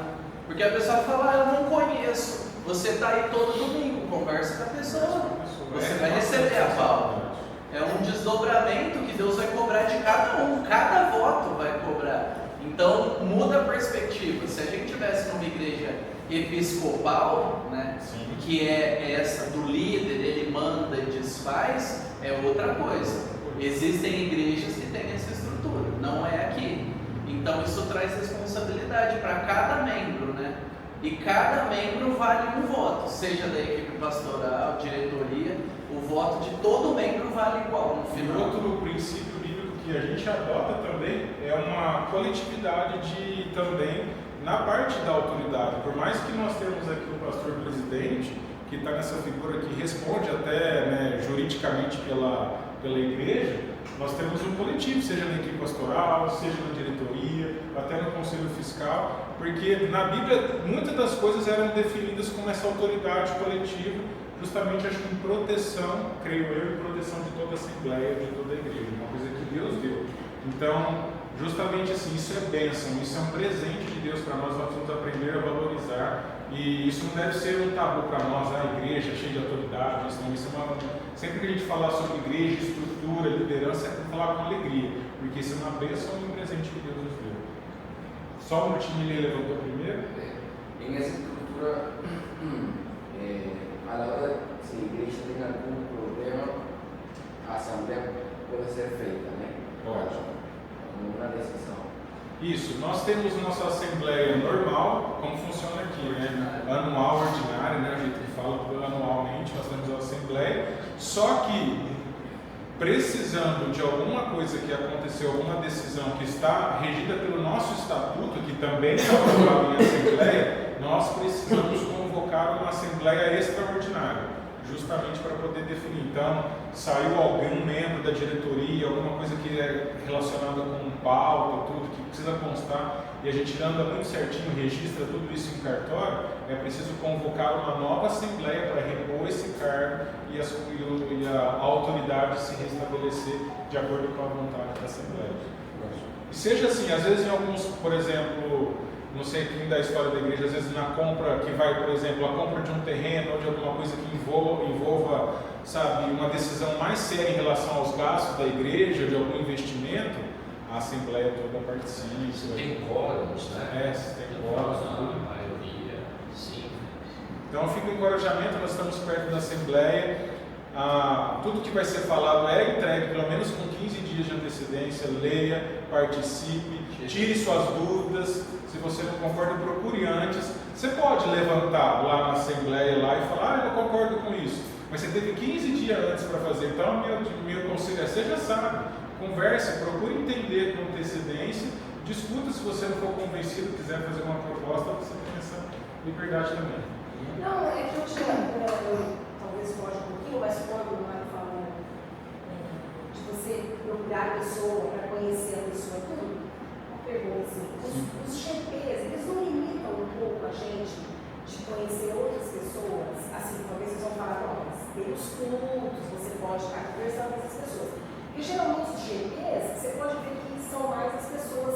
Porque a pessoa fala, eu não conheço. Você está aí todo domingo, conversa com a pessoa. Você vai receber a pauta. É um desdobramento que Deus vai cobrar de cada um. Cada voto vai cobrar. Então muda a perspectiva. Se a gente tivesse numa igreja episcopal, né, que é essa do líder, ele manda e desfaz, é outra coisa. Existem igrejas que têm essa estrutura, não é aqui. Então isso traz responsabilidade para cada membro, né? E cada membro vale um voto, seja da equipe pastoral, diretoria, o voto de todo membro vale igual no final. Outro princípio bíblico que a gente adota também é uma coletividade de também na parte da autoridade. Por mais que nós temos aqui o pastor presidente, que está nessa figura que responde até, né, juridicamente pela igreja, nós temos um coletivo, seja na equipe pastoral, seja na diretoria, até no conselho fiscal, porque na Bíblia muitas das coisas eram definidas como essa autoridade coletiva, justamente acho que em proteção, creio eu, em proteção de toda a assembleia, de toda a igreja, uma coisa que Deus deu. Então, justamente assim, isso é bênção, isso é um presente de Deus para nós, nós precisamos aprender a valorizar, e isso não deve ser um tabu para nós, a igreja cheia de autoridade, isso é uma... Sempre que a gente falar sobre igreja, estrutura, liderança, é para falar com alegria, porque isso é uma bênção e um presente que Deus nos deu. Só o time ele levantou primeiro? En esa estructura, a la hora, si la iglesia tiene algún problema, a asamblea puede ser feita, né? Pode. Como uma decisão. Isso, nós temos nossa assembleia normal, como funciona aqui, né? Anual, ordinária, né? A gente fala anualmente, nós temos a assembleia, só que precisando de alguma coisa que aconteceu, alguma decisão que está regida pelo nosso estatuto, que também é aprovado em assembleia, nós precisamos convocar uma assembleia extraordinária, justamente para poder definir. Então, saiu algum membro da diretoria, alguma coisa que é relacionada com pauta, tudo que precisa constar, e a gente anda muito certinho, registra tudo isso em cartório, é preciso convocar uma nova assembleia para repor esse cargo e a autoridade se restabelecer de acordo com a vontade da assembleia. E seja assim, às vezes em alguns, por exemplo, não sei quem da história da igreja, às vezes na compra que vai, por exemplo, a compra de um terreno ou de alguma coisa que envolva, sabe, uma decisão mais séria em relação aos gastos da igreja, de algum investimento, a assembleia toda participa. Tem quórums, né? Tem quórums, tudo. A maioria, sim. Então fica o encorajamento, nós estamos perto da assembleia. Tudo que vai ser falado é entregue pelo menos com 15 dias de antecedência, leia, participe, tire suas dúvidas. Se você não concorda, procure antes. Você pode levantar lá na assembleia lá e falar, eu não concordo com isso, mas você teve 15 dias antes para fazer. Então meu conselho é, seja sábio, converse, procure entender com antecedência, discuta. Se você não for convencido, quiser fazer uma proposta, você tem essa liberdade também. Não, é que eu talvez foge um pouquinho, mas quando o Mário fala de você procurar a pessoa para conhecer a pessoa, tudo, uma pergunta assim, os GPs, eles não limitam um pouco a gente de conhecer outras pessoas? Assim, talvez vocês vão falar, não, mas tem os cultos, você pode estar conversando com essas pessoas. E geralmente os GPs, você pode ver que são mais as pessoas,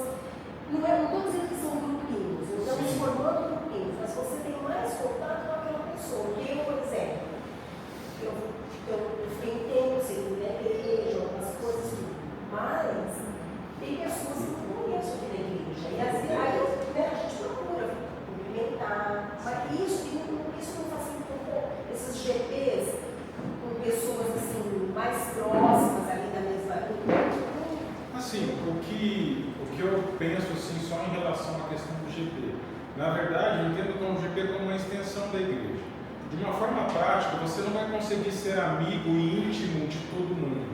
não estou dizendo que são grupinhos, não estamos formando grupinhos, mas você tem mais contato com aquela pessoa. Eu, por exemplo, eu fiquei em tempo, segundo a igreja, algumas coisas, mas tem pessoas que não conheço aqui na igreja. E às vezes a gente procura cumprimentar, mas isso não facilita um pouco. Esses GPs com pessoas assim, mais próximas ali da mesma língua. Assim, o que eu penso assim, só em relação à questão do GP, na verdade eu entendo como o GP como uma extensão da igreja. De uma forma prática, você não vai conseguir ser amigo e íntimo de todo mundo.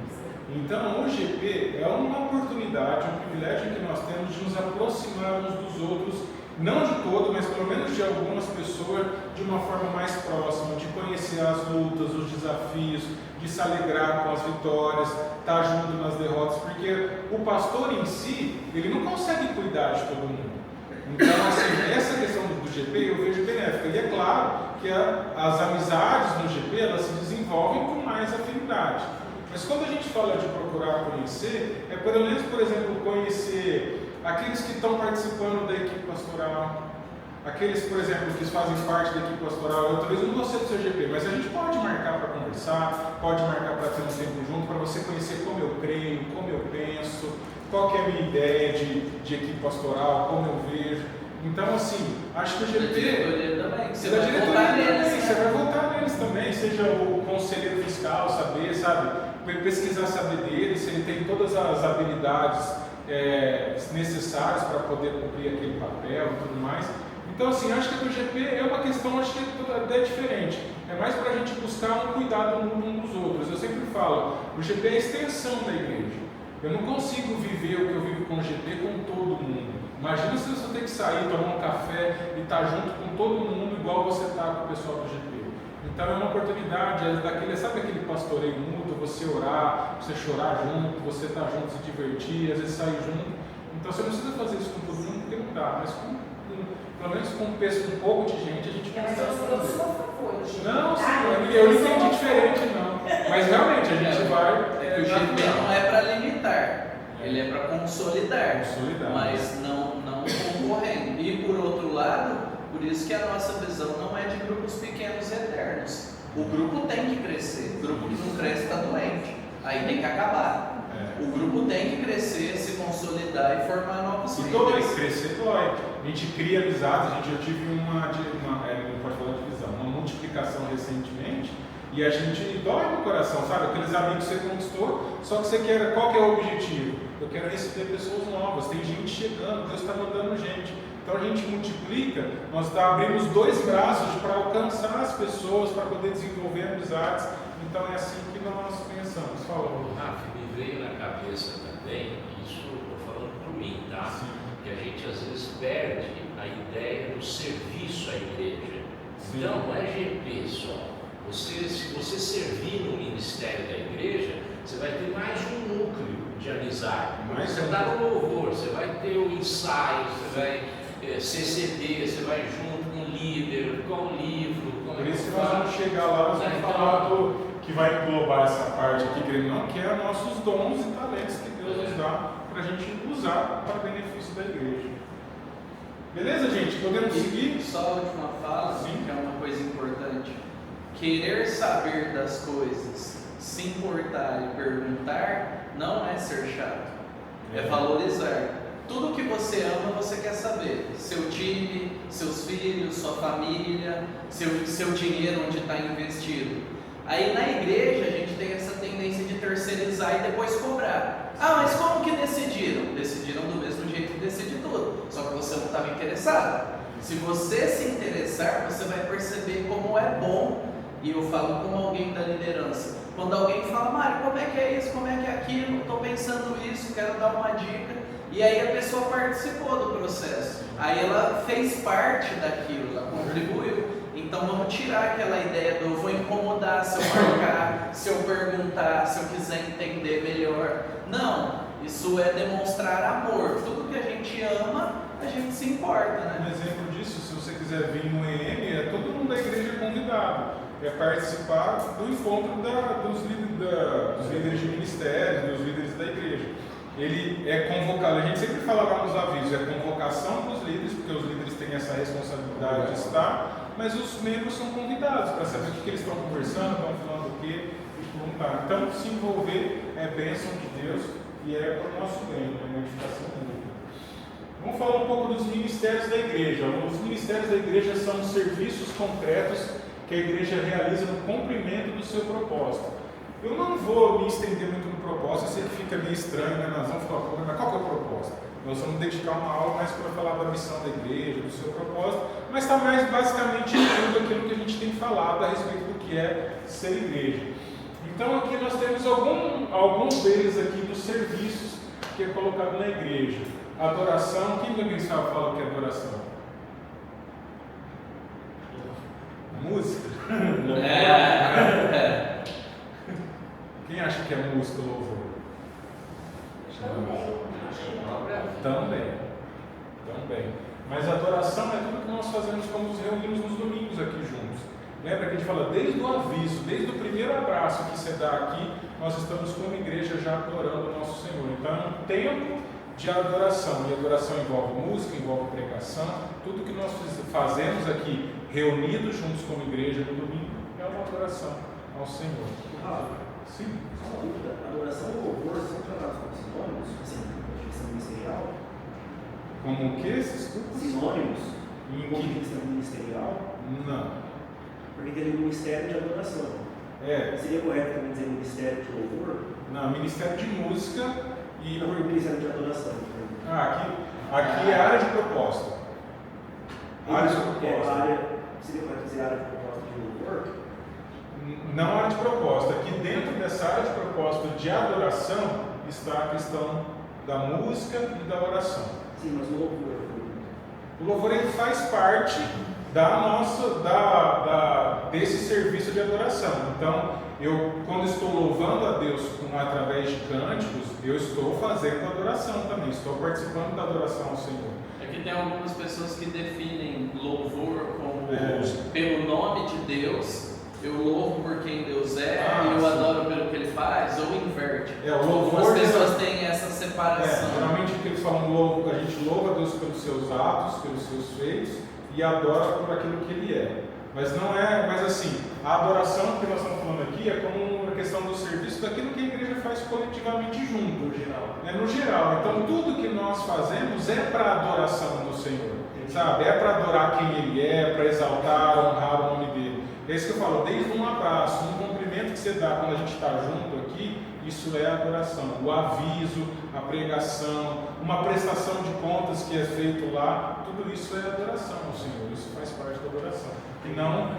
Então, o GP é uma oportunidade, um privilégio que nós temos de nos aproximar uns dos outros não de todo, mas pelo menos de algumas pessoas, de uma forma mais próxima, de conhecer as lutas, os desafios, de se alegrar com as vitórias, estar junto nas derrotas, porque o pastor em si, ele não consegue cuidar de todo mundo. Então, assim, essa questão do GP eu vejo benéfica. E é claro que as amizades no GP, elas se desenvolvem com mais afinidade. Mas quando a gente fala de procurar conhecer, é pelo menos, por exemplo, conhecer aqueles que estão participando da equipe pastoral, aqueles, por exemplo, que fazem parte da equipe pastoral. Eu talvez não gostei do seu GP, mas a gente pode marcar para conversar, pode marcar para ter um tempo junto, para você conhecer como eu creio, como eu penso, qual que é a minha ideia de equipe pastoral, como eu vejo. Então, assim, acho que o GP... Você vai voltar neles também, seja o conselheiro fiscal, sabe, pesquisar saber dele, se ele tem todas as habilidades necessárias para poder cumprir aquele papel e tudo mais. Então, assim, acho que o GP é uma questão, acho que até diferente. É mais para a gente buscar um cuidado um dos outros. Eu sempre falo, o GP é a extensão da igreja. Eu não consigo viver o que eu vivo com o GP com todo mundo. Imagina se você tem que sair, tomar um café e estar junto com todo mundo igual você está com o pessoal do GP. Então é uma oportunidade, sabe aquele pastoreio mútuo, você orar, você chorar junto, você estar junto, se divertir, às vezes sair junto. Então você não precisa fazer isso com todo mundo, porque não dá, mas pelo menos com um pouco de gente a gente Mas consegue eu fazer. sou a favor, gente. Não, sim, eu não entendi diferente não. Mas realmente a gente vai... É que o GP não é para limitar, ele é para consolidar, mas não concorrendo. E por outro lado, por isso que a nossa visão não é de grupos pequenos e eternos. O grupo tem que crescer, o grupo que não cresce está doente, aí tem que acabar. O grupo tem que crescer, se consolidar e formar novos líderes. E dói, crescer dói. A gente cria amizades, eu tive não pode falar de visão, uma multiplicação recentemente, e a gente dói no coração, sabe? Aqueles amigos que você conquistou, só que você quer, qual que é o objetivo? Eu quero receber pessoas novas, tem gente chegando, Deus está mandando gente. Então a gente multiplica, nós abrimos 2 braços para alcançar as pessoas, para poder desenvolver amizades. Então é assim que nós pensamos. Fala, Rafa, me veio na cabeça também, isso eu estou falando por mim, tá? Sim. Que a gente às vezes perde a ideia do serviço à igreja. Sim. Então não é GP só. Se você servir no ministério da igreja, você vai ter mais um núcleo de amizade. Você está no louvor, você vai ter o ensaio, você vai CCD, você vai junto com o líder, com o livro. Por isso que nós vamos chegar lá, nós vamos falar que vai englobar essa parte aqui, que é nossos dons e talentos que Deus nos dá para a gente usar para o benefício da igreja. Beleza, gente? Podemos seguir? Só a última fala, Sim. que é uma coisa importante. Querer saber das coisas, se importar e perguntar, não é ser chato, é valorizar. Tudo que você ama, você quer saber. Seu time, seus filhos, sua família, seu dinheiro onde está investido. Aí na igreja a gente tem essa tendência de terceirizar e depois cobrar. Ah, mas como que decidiram? Decidiram do mesmo jeito que decide tudo, só que você não estava interessado. Se você se interessar, você vai perceber como é bom. E eu falo como alguém da liderança. Quando alguém fala, Mário, como é que é isso, como é que é aquilo, estou pensando isso, quero dar uma dica. E aí a pessoa participou do processo. Aí ela fez parte daquilo, ela contribuiu. Então vamos tirar aquela ideia do eu vou incomodar se eu marcar, se eu perguntar, se eu quiser entender melhor. Não, isso é demonstrar amor. Tudo que a gente ama, a gente se importa, né? Um exemplo disso, se você quiser vir no EM, todo mundo da igreja convidado. É participar do encontro dos líderes de ministério, dos líderes da igreja. Ele é convocado, a gente sempre fala lá nos avisos, é convocação para os líderes, porque os líderes têm essa responsabilidade de estar, mas os membros são convidados para saber o que eles estão conversando, estão falando o quê e como está. Então, se envolver é bênção de Deus e é para o nosso bem, para a edificação mútua. Vamos falar um pouco dos ministérios da igreja. Os ministérios da igreja são serviços concretos que a igreja realiza no cumprimento do seu propósito. Eu não vou me estender muito no propósito, eu sei que fica meio estranho, né? Nós vamos falar, mas qual que é o propósito? Nós vamos dedicar uma aula mais para falar da missão da igreja, do seu propósito, mas está mais basicamente tudo aquilo que a gente tem falado a respeito do que é ser igreja. Então aqui nós temos alguns deles aqui dos serviços que é colocado na igreja. Adoração, quem da mensagem fala que é adoração? música? Quem acha que é música louvor? Também. Mas adoração é tudo que nós fazemos quando nos reunimos nos domingos aqui juntos. Lembra que a gente fala desde o aviso, desde o primeiro abraço que você dá aqui, nós estamos como igreja já adorando o nosso Senhor. Então é um tempo de adoração. E adoração envolve música, envolve pregação. Tudo que nós fazemos aqui, reunidos juntos como igreja no domingo, é uma adoração ao Senhor. Sim. Só uma dúvida, adoração e louvor são tratados como sinônimos, assim, na questão ministerial? Como o que? Desculpa. Sinônimos? Em Como que? questão ministerial? Não. Porque tem o ministério de adoração. Seria correto também dizer ministério de louvor? Não, ministério de música e Não, ministério de adoração. aqui é a área de proposta. Área de proposta. Seria correto dizer área de proposta de louvor? Não área de proposta. Aqui dentro dessa área de proposta de adoração está a questão da música e da oração. Sim, mas o louvor. O louvor ele faz parte desse serviço de adoração. Então, quando estou louvando a Deus através de cânticos, eu estou fazendo adoração também, estou participando da adoração ao Senhor. É que tem algumas pessoas que definem louvor como pelo nome de Deus, eu louvo por quem Deus é e eu adoro pelo que Ele faz, ou inverte. Algumas pessoas têm essa separação. Geralmente o que eles falam, a gente louva a Deus pelos seus atos, pelos seus feitos e adora por aquilo que Ele é. Mas não é, mas assim, a adoração que nós estamos falando aqui é como uma questão do serviço daquilo que a igreja faz coletivamente junto. No geral. No geral. Então tudo que nós fazemos é para a adoração do Senhor. Sabe? É para adorar quem Ele é, para exaltar, honrar o nome dEle. É isso que eu falo, desde um abraço, um cumprimento que você dá quando a gente está junto aqui, isso é adoração. O aviso, a pregação, uma prestação de contas que é feito lá, tudo isso é adoração ao Senhor. Isso faz parte da adoração. E não,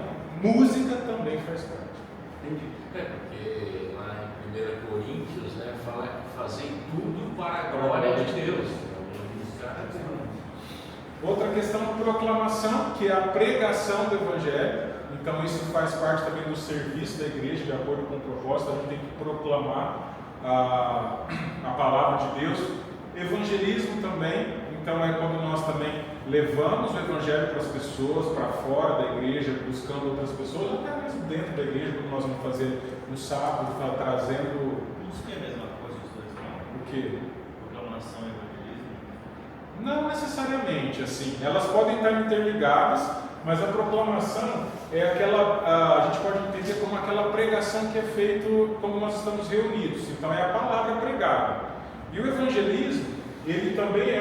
música também faz parte. Entendi. Porque lá em 1 Coríntios, né, fala que fazer tudo para a glória de Deus. Outra questão, proclamação, que é a pregação do Evangelho. Então isso faz parte também do serviço da igreja, de acordo com o propósito, a gente tem que proclamar a palavra de Deus. Evangelismo também, então é quando nós também levamos o Evangelho para as pessoas, para fora da igreja, buscando outras pessoas, até mesmo dentro da igreja, como nós vamos fazer no sábado, trazendo... Isso que é a mesma coisa os dois, não? O quê? Proclamação e evangelismo? Não necessariamente, assim, elas podem estar interligadas, mas a proclamação é aquela, a gente pode entender como aquela pregação que é feita quando nós estamos reunidos. Então é a palavra pregada. E o evangelismo, ele também é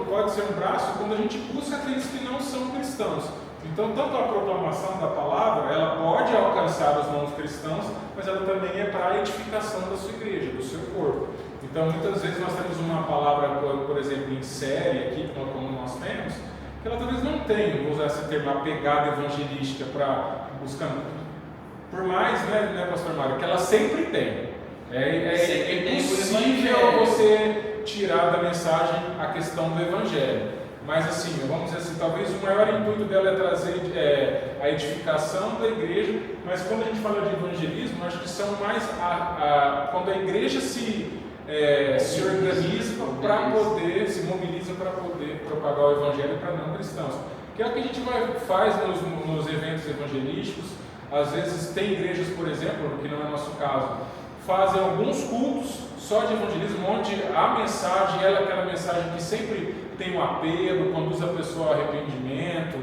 pode ser um braço quando a gente busca aqueles que não são cristãos. Então tanto a proclamação da palavra, ela pode alcançar os não cristãos, mas ela também é para a edificação da sua igreja, do seu corpo. Então muitas vezes nós temos uma palavra, por exemplo, em série aqui, como nós temos, que ela talvez não tenha, vou usar esse termo, a pegada evangelística para buscar, por mais, né, pastor Mário, que ela sempre tem. É impossível você tirar da mensagem a questão do evangelho. Mas assim, vamos dizer assim, talvez o maior intuito dela é trazer a edificação da igreja, mas quando a gente fala de evangelismo, acho que são mais quando a igreja se organiza para poder, se mobiliza para poder propagar o evangelho para não cristãos. Que é o que a gente faz nos eventos evangelísticos. Às vezes tem igrejas, por exemplo, que não é nosso caso, fazem alguns cultos só de evangelismo, onde a mensagem é aquela mensagem que sempre tem um apelo, conduz a pessoa ao arrependimento.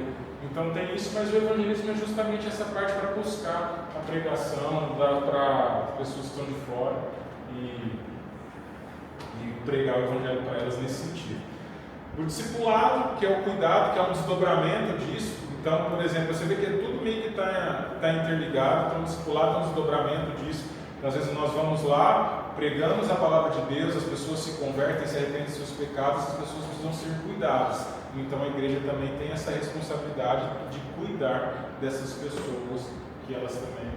Então tem isso, mas o evangelismo é justamente essa parte para buscar a pregação para pessoas que estão de fora e pregar o evangelho para elas nesse sentido. O discipulado, que é o cuidado, que é um desdobramento disso. Então, por exemplo, você vê que tudo meio que está interligado. Então o discipulado é um desdobramento disso. Então, às vezes nós vamos lá, pregamos a palavra de Deus, as pessoas se convertem, se arrependem dos seus pecados, as pessoas precisam ser cuidadas. Então a igreja também tem essa responsabilidade de cuidar dessas pessoas que elas também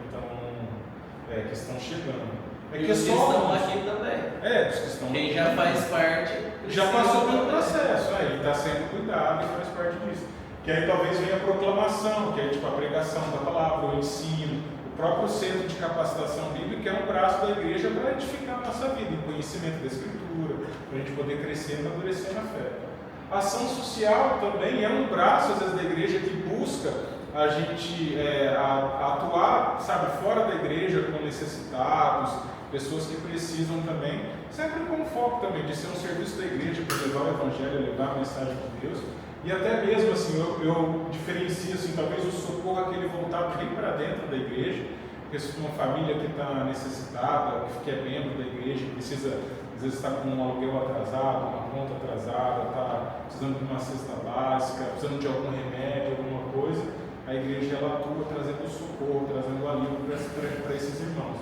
que estão chegando. E os que estão aqui também. Os que estão Quem aqui já faz parte. já passou pelo processo, está sendo cuidado e faz parte disso. que aí talvez venha a proclamação, que é tipo a pregação da palavra, o ensino, o próprio centro de capacitação bíblica é um braço da igreja para edificar a nossa vida, em conhecimento da Escritura, para a gente poder crescer e amadurecer na fé. A ação social também é um braço, às vezes, da igreja que busca a gente atuar, sabe, fora da igreja com necessitados, pessoas que precisam também, sempre com foco também de ser um serviço da igreja para levar o evangelho, levar a mensagem de Deus. E até mesmo assim, eu diferencio assim, talvez o socorro aquele voltado bem para dentro da igreja, porque se uma família que está necessitada, que é membro da igreja, precisa, às vezes está com um aluguel atrasado, uma conta atrasada, está precisando de uma cesta básica, precisando de algum remédio, alguma coisa, a igreja ela atua trazendo socorro, trazendo alívio para esses irmãos.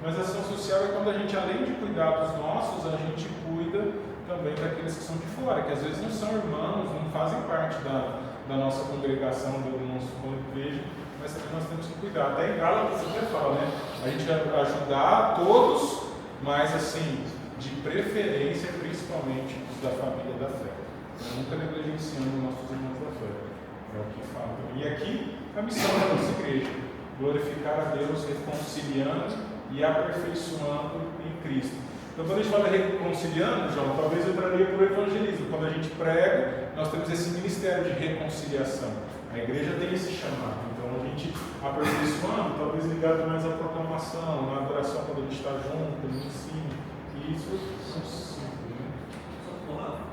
Mas a ação social é quando a gente, além de cuidar dos nossos, a gente cuida também daqueles que são de fora, que às vezes não são irmãos, não fazem parte da nossa congregação, do nosso igreja, mas também nós temos que cuidar. Até em Gálatas você até fala, né? A gente ajudar todos, mas assim, de preferência, principalmente os da família da fé. Nunca negligenciando nossos irmãos da fé. É o que fala. E aqui, a missão da nossa igreja, glorificar a Deus, reconciliando e aperfeiçoando em Cristo. Então, quando a gente fala reconciliando, João, talvez eu traria para o evangelismo. Quando a gente prega, nós temos esse ministério de reconciliação. A igreja tem esse chamado. Então, a gente aperfeiçoando, talvez ligado mais à proclamação, na adoração quando a gente está junto, no ensino. E isso são simples, né? Só Rafa,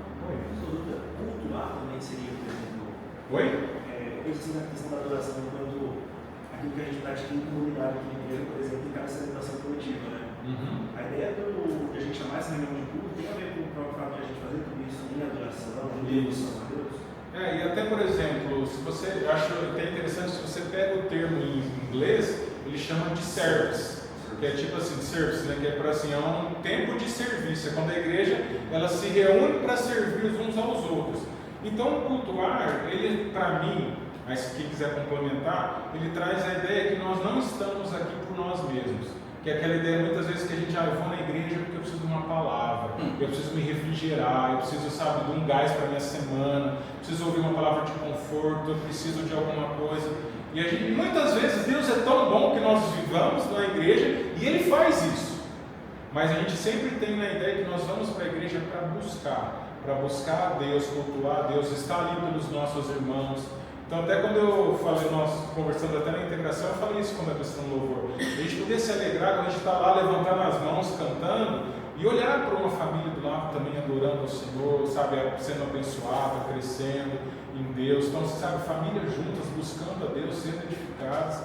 cultuar também seria, por exemplo. Oi? Eu penso assim na questão da adoração, quando aquilo que a gente pratica em comunidade aqui na igreja, por exemplo, tem cada celebração coletiva, né? A ideia de a gente chamar essa reunião de culto tem a ver com o próprio fato de a gente fazer tudo isso em adoração, em devoção a Deus. E até, por exemplo, se você acha até interessante, se você pega o termo em inglês, ele chama de service, que é tipo assim, service, né? Que é para assim, é um tempo de serviço, é quando a igreja ela se reúne para servir uns aos outros. Então, o cultuar, ele, para mim, mas quem quiser complementar, ele traz a ideia que nós não estamos aqui por nós mesmos. Que é aquela ideia muitas vezes que a gente, eu vou na igreja porque eu preciso de uma palavra, eu preciso me refrigerar, eu preciso, sabe, de um gás para a minha semana, preciso ouvir uma palavra de conforto, eu preciso de alguma coisa. E a gente, muitas vezes Deus é tão bom que nós vivamos na igreja e Ele faz isso. Mas a gente sempre tem na ideia que nós vamos para a igreja para buscar a Deus, cultuar a Deus, estar ali pelos nossos irmãos. Então, até quando eu falei, nós conversando até na integração, eu falei isso quando a questão do louvor. A gente poder se alegrar quando a gente está lá levantando as mãos, cantando, e olhar para uma família do lado também adorando ao Senhor, sabe, sendo abençoada, crescendo em Deus. Então, você sabe, famílias juntas, buscando a Deus, sendo edificadas.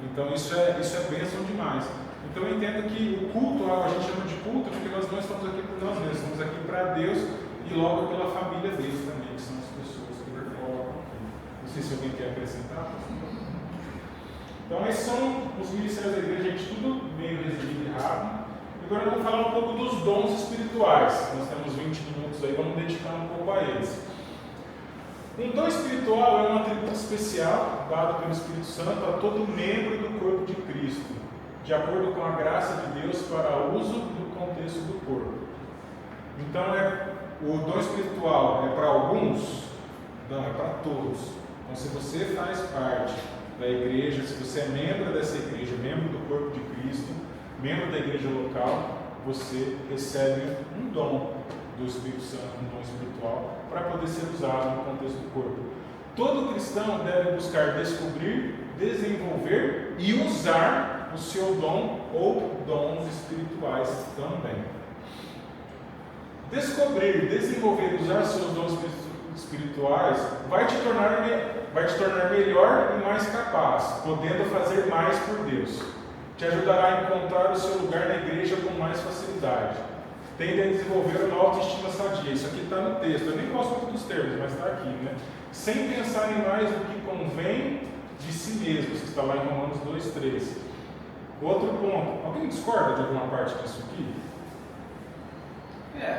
Então, isso é bênção demais. Então, eu entendo que o culto, a gente chama de culto, porque nós não estamos aqui por nós mesmos, estamos aqui para Deus e logo pela família deles também, que são as pessoas que performam. Não sei se alguém quer acrescentar. Então, esses são os ministérios da igreja, gente, tudo meio resumido e rápido. Agora vamos falar um pouco dos dons espirituais. Nós temos 20 minutos aí, vamos dedicar um pouco a eles. Um dom espiritual é um atributo especial dado pelo Espírito Santo a todo membro do corpo de Cristo, de acordo com a graça de Deus para uso do contexto do corpo. Então, o dom espiritual é para alguns? Não, é para todos. Então, se você faz parte da igreja, se você é membro dessa igreja, membro do corpo de Cristo, membro da igreja local, você recebe um dom do Espírito Santo, um dom espiritual, para poder ser usado no contexto do corpo. Todo cristão deve buscar descobrir, desenvolver e usar o seu dom ou dons espirituais também. Descobrir, desenvolver e usar seus dons espirituais vai te tornar melhor e mais capaz, podendo fazer mais por Deus. Te ajudará a encontrar o seu lugar na igreja com mais facilidade. Tende a desenvolver uma autoestima sadia. Isso aqui está no texto, eu nem gosto muito dos termos, mas está aqui, né? Sem pensar em mais do que convém de si mesmos, que está lá em Romanos 2,3. Outro ponto, alguém discorda de alguma parte disso aqui?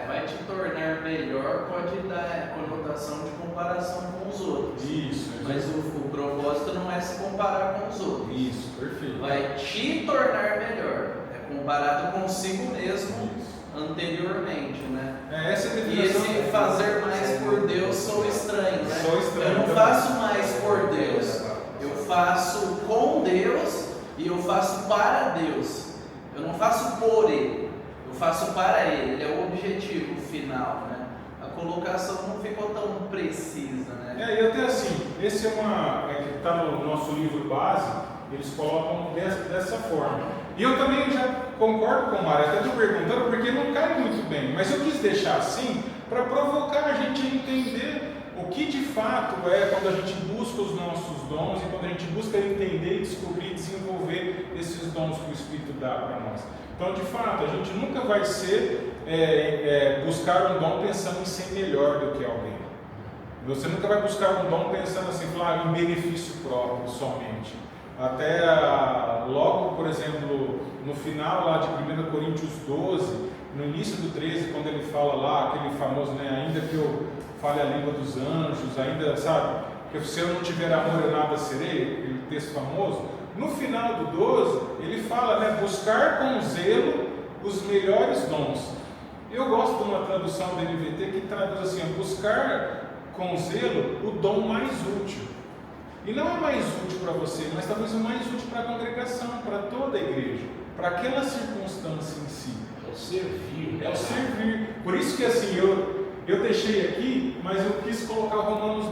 Vai te tornar melhor, pode dar conotação de comparação com os outros. Isso. Mas o propósito não é se comparar com os outros. Isso, perfeito. Vai te tornar melhor. É comparado consigo mesmo. Isso. anteriormente, né? Essa é a E definição. esse fazer mais por Deus sou estranho, né? Sou estranho Eu não também. faço mais por Deus, eu faço com Deus e eu faço para Deus. Eu não faço por Ele, eu faço para Ele. Ele é o objetivo final, né? A colocação não ficou tão precisa, né? E até assim, esse que está no nosso livro base, eles colocam dessa forma. E eu também já concordo com o Mário, até estou perguntando porque não cai muito bem, mas eu quis deixar assim para provocar a gente a entender o que de fato é quando a gente busca os nossos dons e quando a gente busca entender, descobrir e desenvolver esses dons que o Espírito dá para nós. Então, de fato, a gente nunca vai ser buscar um dom pensando em ser melhor do que alguém. Você nunca vai buscar um dom pensando assim, claro, em benefício próprio somente. Até logo, por exemplo, no final lá de 1 Coríntios 12, no início do 13, quando ele fala lá, aquele famoso, né, ainda que eu fale a língua dos anjos, ainda, sabe, que se eu não tiver amor eu nada serei, aquele texto famoso, no final do 12, ele fala, né, buscar com zelo os melhores dons. Eu gosto de uma tradução da NVT que traduz assim, buscar com zelo o dom mais útil. E não é mais útil para você, mas talvez o mais útil para a congregação, para toda a igreja, para aquela circunstância em si. É o servir. É o servir. Por isso que assim, eu deixei aqui, mas eu quis colocar Romanos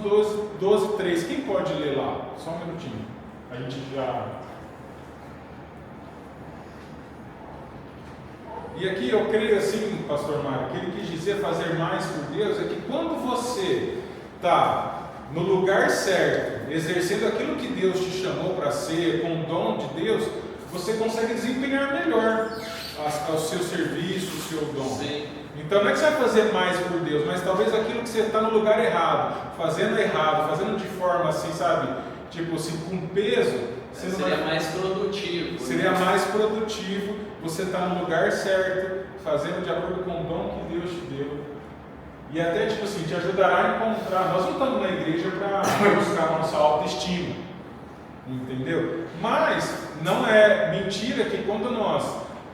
12, 3. Quem pode ler lá? Só um minutinho. A gente já... E aqui eu creio assim, pastor Mário, que ele quis dizer fazer mais por Deus, é que quando você está no lugar certo, exercendo aquilo que Deus te chamou para ser, com o dom de Deus, você consegue desempenhar melhor o seu serviço, o seu dom. Sim. Então não é que você vai fazer mais por Deus, mas talvez aquilo que você está no lugar errado, fazendo de forma assim, sabe, tipo assim, com peso, você Seria mais produtivo. Seria mais produtivo, você está no lugar certo, fazendo de acordo com o dom que Deus te deu. E até, tipo assim, te ajudará a encontrar. Nós não estamos na igreja para buscar a nossa autoestima, entendeu? Mas não é mentira que quando nós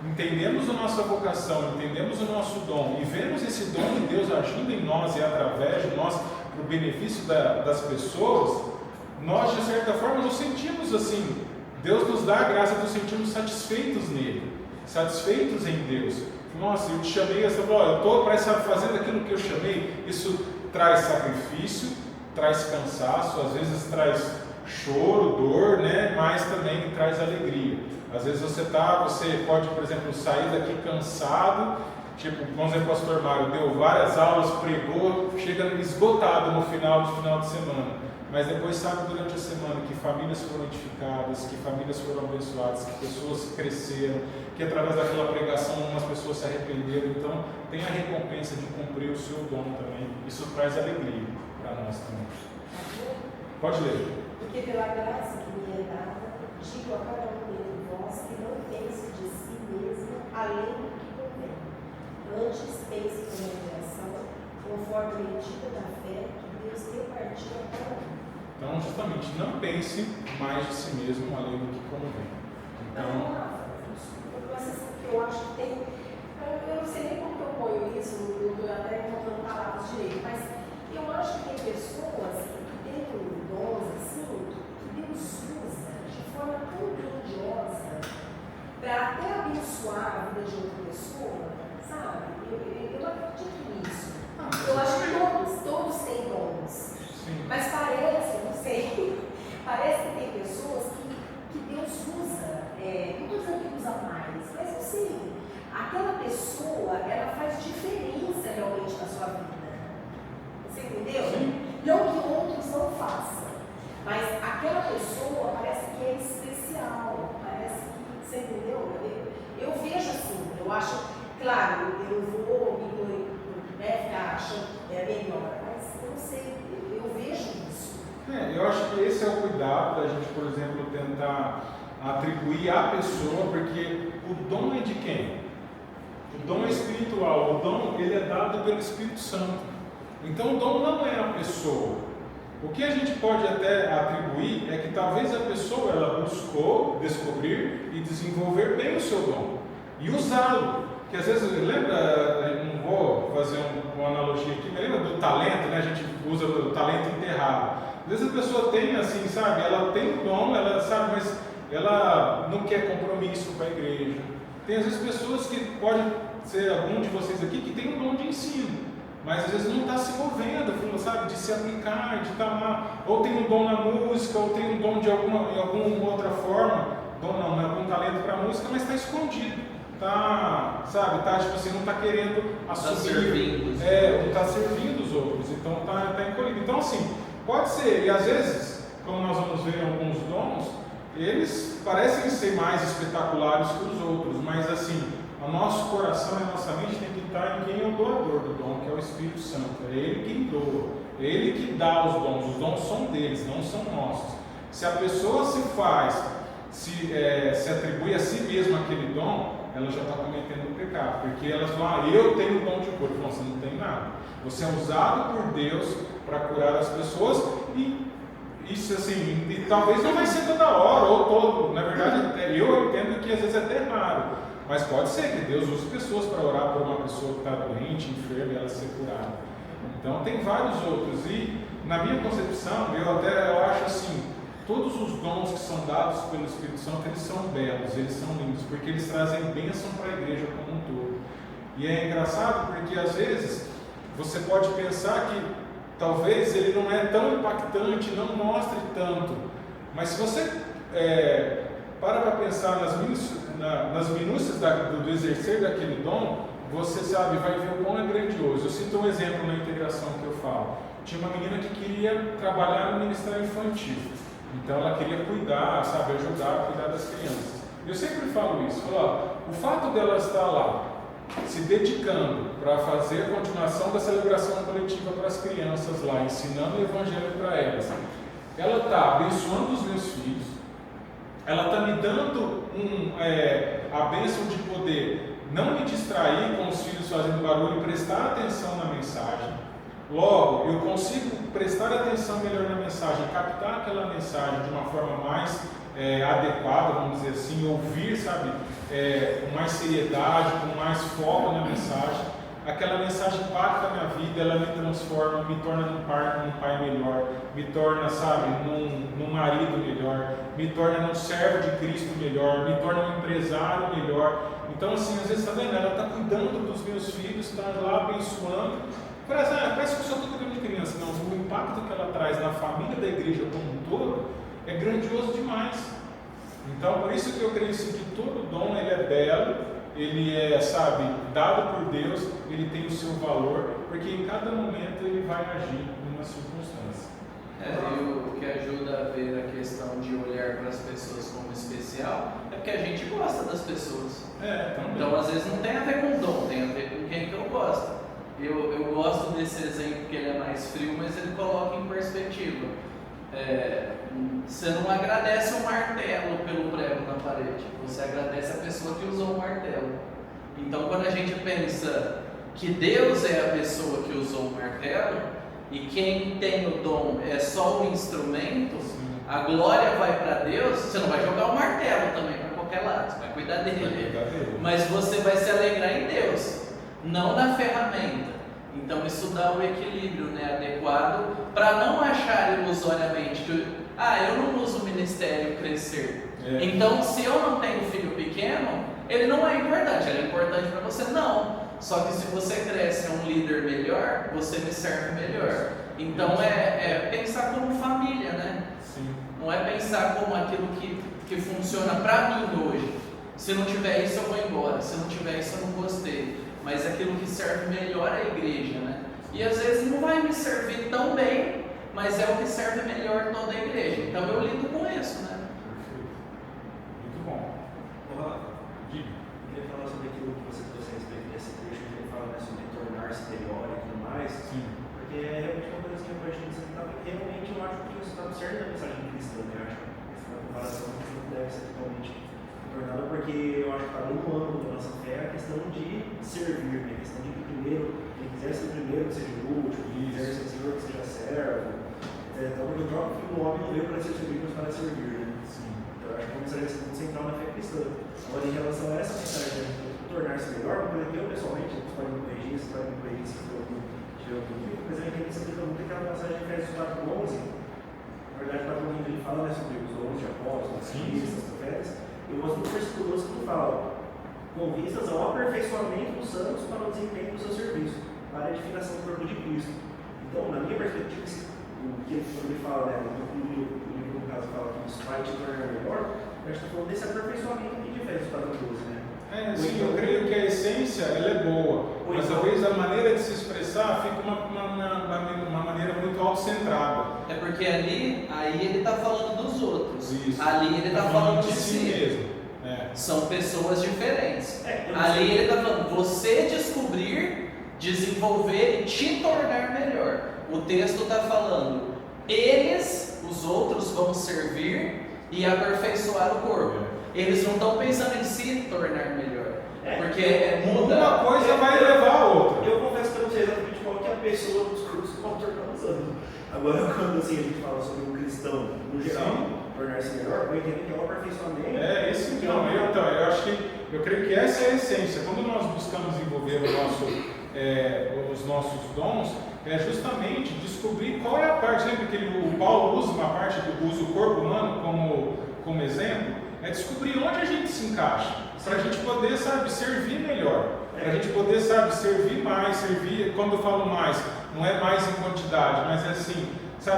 entendemos a nossa vocação, entendemos o nosso dom e vemos esse dom de Deus agindo em nós e através de nós para o benefício das pessoas, nós de certa forma nos sentimos assim, Deus nos dá a graça de nos sentirmos satisfeitos nele, satisfeitos em Deus. Nossa, eu te chamei, eu estou fazendo aquilo que eu chamei. Isso traz sacrifício, traz cansaço, às vezes traz choro, dor, né? Mas também traz alegria. Às vezes você pode, por exemplo, sair daqui cansado, tipo, vamos dizer, o pastor Mário deu várias aulas, pregou, chega esgotado no final de semana. Mas depois sabe durante a semana que famílias foram edificadas, que famílias foram abençoadas, que pessoas cresceram, que através daquela pregação umas pessoas se arrependeram. Então tem a recompensa de cumprir o seu dom também. Isso traz alegria para nós também. Pode ler. Porque pela graça que me é dada, digo a cada um de vós que não pense de si mesmo além do que convém. Antes pense com moderação, conforme a medida da fé que Deus repartiu a cada um. Então, justamente, não pense mais de si mesmo além do que convém. Então, eu acho que tem. Eu não sei nem como que eu ponho isso, eu estou até encontrando palavras direito, mas eu acho que tem pessoas que têm dons assim, que Deus usa de forma tão grandiosa para até abençoar a vida de outra pessoa, sabe? Eu acredito nisso. Eu acho que todos têm dons. sim. Mas parece, não sei, parece que tem pessoas que Deus usa, não estou dizendo que usa mais, mas eu sei, aquela pessoa, ela faz diferença realmente na sua vida. Você entendeu? Sim. Não que outros não façam, mas aquela pessoa parece que é especial, parece que, você entendeu? Eu vejo assim, eu acho, claro, eu vou me ficar achando melhor, mas eu não sei, eu vejo isso. Eu acho que esse é o cuidado da gente, por exemplo, tentar atribuir à pessoa, porque o dom é de quem? O dom é espiritual, o dom ele é dado pelo Espírito Santo. Então o dom não é a pessoa. O que a gente pode até atribuir é que talvez a pessoa ela buscou descobrir e desenvolver bem o seu dom e usá-lo. que às vezes, lembra, não vou fazer uma analogia aqui, mas lembra do talento, né? A gente usa o talento enterrado. Às vezes a pessoa tem assim, sabe, ela tem um dom, ela sabe, mas ela não quer compromisso com a igreja. Tem às vezes pessoas que pode ser algum de vocês aqui que tem um dom de ensino, mas às vezes não está se movendo, sabe, de se aplicar, de estar lá, ou tem um dom na música, ou tem um dom de alguma outra forma, dom não, algum talento para música, mas está escondido, tá, sabe, tá, tipo assim, não está querendo assumir, não está servindo os outros, então está encolhido. Então assim, pode ser, e às vezes, como nós vamos ver em alguns dons, eles parecem ser mais espetaculares que os outros, mas assim, o nosso coração e a nossa mente tem que estar em quem é o doador do dom, que é o Espírito Santo. É Ele quem doa, é Ele que dá os dons são deles, não são nossos. Se a pessoa se atribui a si mesma aquele dom, ela já está cometendo um pecado, porque elas falam, eu tenho o dom de cura. Não, você não tem nada. Você é usado por Deus para curar as pessoas e isso assim, e talvez não vai ser toda hora ou todo, na verdade eu entendo que às vezes é até raro, mas pode ser que Deus use pessoas para orar por uma pessoa que está doente, enferma e ela ser curada. Então tem vários outros e na minha concepção, eu acho assim, todos os dons que são dados pelo Espírito Santo, eles são belos, eles são lindos, porque eles trazem bênção para a igreja como um todo. E é engraçado porque às vezes você pode pensar que talvez ele não é tão impactante, não mostre tanto, mas se você para pensar nas minúcias do exercer daquele dom, você sabe, vai ver o quão é grandioso. Eu cito um exemplo na integração que eu falo. Tinha uma menina que queria trabalhar no ministério infantil, então ela queria cuidar, sabe, ajudar a cuidar das crianças. Eu sempre falo isso, o fato dela estar lá, se dedicando para fazer a continuação da celebração coletiva para as crianças lá, ensinando o evangelho para elas. Ela está abençoando os meus filhos, ela está me dando a bênção de poder não me distrair com os filhos fazendo barulho e prestar atenção na mensagem. Logo, eu consigo prestar atenção melhor na mensagem, captar aquela mensagem de uma forma mais adequada, vamos dizer assim, ouvir, sabe, com mais seriedade, com mais foco na mensagem. Aquela mensagem impacta a minha vida, ela me transforma, me torna num pai melhor, me torna, sabe, num marido melhor, me torna num servo de Cristo melhor, me torna um empresário melhor. Então, assim, às vezes, tá vendo? Ela está cuidando dos meus filhos, está lá abençoando. Parece que eu só estou cuidando de criança. Não, o impacto que ela traz na família da igreja como um todo é grandioso demais. Então, por isso que eu creio assim, que todo dom ele é belo, ele é, sabe, dado por Deus, ele tem o seu valor, porque em cada momento ele vai agir em uma circunstância. E o que ajuda a ver a questão de olhar para as pessoas como especial é porque a gente gosta das pessoas. Então, às vezes, não tem a ver com dom, tem a ver com quem que eu gosto. Eu gosto desse exemplo que ele é mais frio, mas ele coloca em perspectiva. Você não agradece um martelo pelo prego na parede, você agradece a pessoa que usou o martelo. Então, quando a gente pensa que Deus é a pessoa que usou o martelo e quem tem o dom é só o instrumento, a glória vai para Deus. Você não vai jogar o martelo também para qualquer lado, você vai cuidar dele, mas você vai se alegrar em Deus, não na ferramenta. Então isso dá o equilíbrio, adequado, para não achar ilusoriamente que eu não uso o ministério crescer. Então, se eu não tenho filho pequeno, ele não é importante. Ele é importante para você? Não. Só que se você cresce, é um líder melhor, você me serve melhor. Então é pensar como família, né? Sim. Não é pensar como aquilo que funciona para mim hoje. Se não tiver isso, eu vou embora. Se não tiver isso, eu não gostei. Mas aquilo que serve melhor a igreja, né? E às vezes não vai me servir tão bem, mas é o que serve melhor toda a igreja. Então eu lido com isso, né? Perfeito. Muito bom. Eu queria falar sobre aquilo que você trouxe a respeito desse trecho que ele fala sobre tornar-se melhor e tudo mais. Sim. Porque é realmente uma coisa que eu acho que realmente eu acho que isso está certo da mensagem cristã, né? Eu acho que essa comparação não deve ser totalmente tornada, porque eu acho que para um âmbito da nossa fé é a questão de servir, né? A questão de que primeiro, quem quiser ser primeiro, que seja o último, quem quiser ser senhor, que seja servo. Então, porque o próprio filho do homem não veio para ser servido, mas para servir, né? Sim. Então, eu acho que é uma mensagem muito central na fé cristã. Agora, em relação a essa mensagem, eu estou tornar-se melhor, por exemplo, eu pessoalmente, você pode me corrigir, você pode me corrigir se for tiver outro livro, mas eu entendo que você muito aquela passagem de Efésios 4:11. Na verdade, o Paulo ele fala, né, sobre os dons de apóstolos, cientistas, profetas. Eu gosto do versículo 12 que fala, com vistas ao aperfeiçoamento dos santos para o desempenho do seu serviço, para a edificação do corpo de Cristo. Então, na minha perspectiva, o que ele fala, né, o livro, no caso, fala que isso vai te tornar melhor, eu acho que está falando desse aperfeiçoamento aqui de Efésios 4:12, né? Sim, eu creio que a essência ela é boa, mas talvez a maneira de se expressar fica uma maneira muito autocentrada. É porque aí ele está falando dos outros. Isso. Ali ele está falando de si mesmo. São pessoas diferentes. Ali ele está falando, você descobrir, desenvolver e te tornar melhor. O texto está falando, eles, os outros, vão servir e aperfeiçoar o corpo. Eles não estão pensando em se tornar melhor. Porque muda. Uma coisa vai levar a outra. Eu confesso que eu não sei exatamente qual que é a pessoa dos cursos que pode tornar usando. Agora, quando assim, a gente fala sobre o cristão no geral, tornar-se melhor, eu entendo que é o aperfeiçoamento. Esse então, eu acho que, eu creio que essa é a essência. Quando nós buscamos desenvolver os nossos dons, é justamente descobrir qual é a parte. Lembra que o Paulo usa uma parte, usa o corpo humano como exemplo? É descobrir onde a gente se encaixa, para a gente poder, servir melhor, para a gente poder, servir mais, quando eu falo mais, não é mais em quantidade, mas é assim,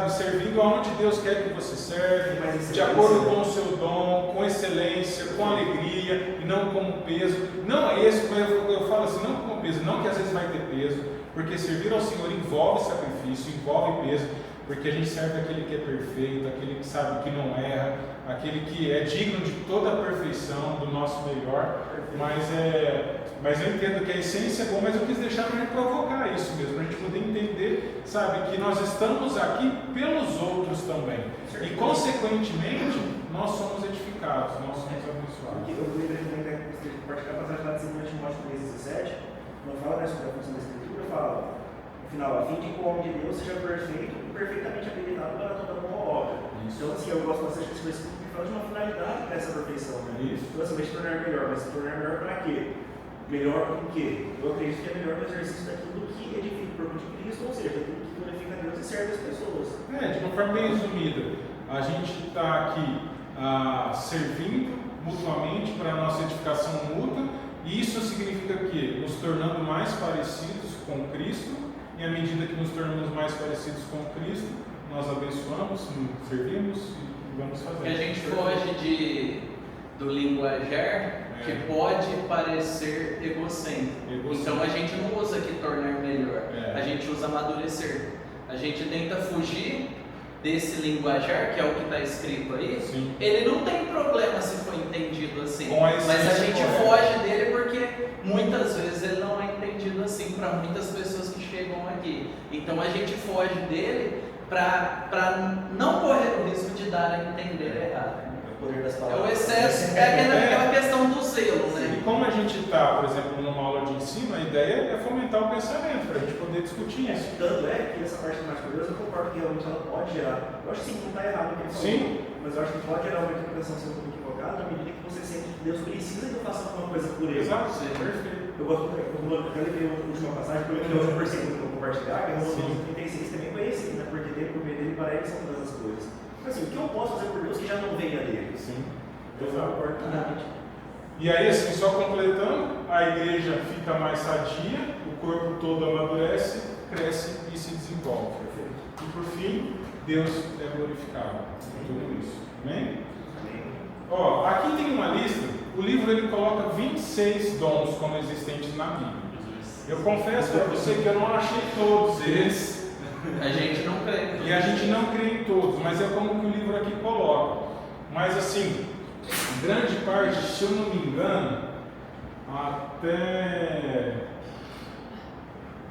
servindo aonde Deus quer que você serve, de acordo com o seu dom, com excelência, com alegria, e não como peso. Não é esse, eu falo assim, não como peso, não que às vezes vai ter peso, porque servir ao Senhor envolve sacrifício, envolve peso, porque a gente serve aquele que é perfeito, aquele que sabe que não erra, aquele que é digno de toda a perfeição, do nosso melhor, mas eu entendo que a essência é boa, mas eu quis deixar para a gente provocar isso mesmo, para a gente poder entender, que nós estamos aqui pelos outros também, e consequentemente, nós somos edificados, nós somos abençoados. Eu lembrei também de compartilhar a passagem lá de 2 Timóteo 3:17, quando fala sobre a função da Escritura, fala, no final, a fim de que o homem de Deus seja perfeito e perfeitamente habilitado para toda boa obra. Então, assim, eu gosto bastante desse versículo que fala de uma finalidade dessa perfeição, né? Então, assim, vai se tornar melhor, mas se tornar melhor para quê? Melhor em quê? Eu acredito que é melhor no exercício daquilo que edifica o corpo de Cristo, ou seja, daquilo que glorifica a Deus e serve as pessoas. De uma forma bem resumida, a gente está aqui servindo mutuamente para a nossa edificação mútua, e isso significa que nos tornando mais parecidos com Cristo, e à medida que nos tornamos mais parecidos com Cristo, nós abençoamos, servimos e vamos fazer. Que a gente foge do linguajar que pode parecer egocêntrico. Então a gente não usa que tornar melhor, a gente usa amadurecer. A gente tenta fugir desse linguajar, que é o que está escrito aí. Sim. Ele não tem problema se for entendido assim, mas a gente foge dele porque muitas vezes ele não é entendido assim para muitas pessoas que chegam aqui. Então a gente foge dele para não correr o risco de dar a entender errado. O poder das É palavras. o excesso, aquela questão do zelo, né? E como a gente está, por exemplo, numa aula de ensino, a ideia é fomentar o pensamento, para a gente poder discutir isso. Tanto é que essa parte mais curiosa, eu concordo que realmente ela pode gerar. Eu acho que sim, não está errado o que ele falou, mas eu acho que pode gerar uma interpretação sendo um pouco equivocada à medida que você sente que Deus precisa que eu faça alguma coisa por ele. Exato, sim, perfeito. Eu até lembrei a última passagem, porque eu outra versículo que eu vou compartilhar, que é Romanos 36, também conhecido, né? Porque dele, por meio dele, para ele são todas as coisas. Mas assim, o que eu posso fazer por Deus que já não venha dele? Sim. Eu concordo totalmente. E aí, assim, só completando, a igreja fica mais sadia, o corpo todo amadurece, cresce e se desenvolve. E por fim, Deus é glorificado em tudo isso. Amém? Ó, aqui tem uma lista, o livro ele coloca 26 dons como existentes na Bíblia. Eu confesso para você que eu não achei todos eles. A gente não crê. E a gente não crê em todos, mas é como que o livro aqui coloca. Mas assim, grande parte, se eu não me engano, até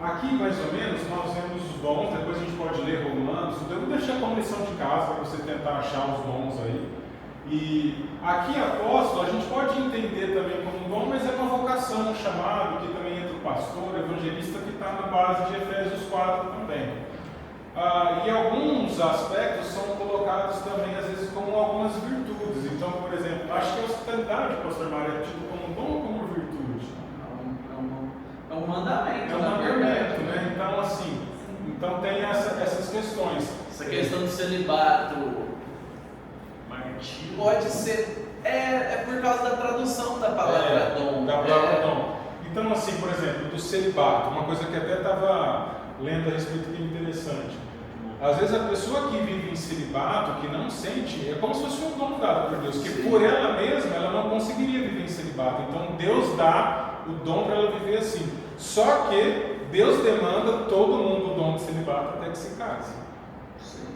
aqui mais ou menos nós vemos os dons, depois a gente pode ler Romanos, eu vou deixar como lição de casa para você tentar achar os dons aí. E aqui apóstolo a gente pode entender também como um dom, mas é uma vocação, um chamado, que também entra o pastor, evangelista, que está na base de Efésios 4 também. E alguns aspectos são colocados também, às vezes, como algumas virtudes. Então, por exemplo, acho que a hospitalidade, pastor Mário, é tido como dom ou como virtude? mandamento. É um na mandamento, verdade, né? Então, assim, então tem essas questões. Essa questão do celibato Martírio. pode ser. É por causa da tradução da palavra dom. Da palavra dom. Então, assim, por exemplo, do celibato, uma coisa que até estava lendo a respeito que é interessante. Às vezes a pessoa que vive em celibato, que não sente, é como se fosse um dom dado por Deus, que Sim. por ela mesma ela não conseguiria viver em celibato. Então Deus dá o dom para ela viver assim. Só que Deus demanda todo mundo o dom de celibato até que se case. Sim.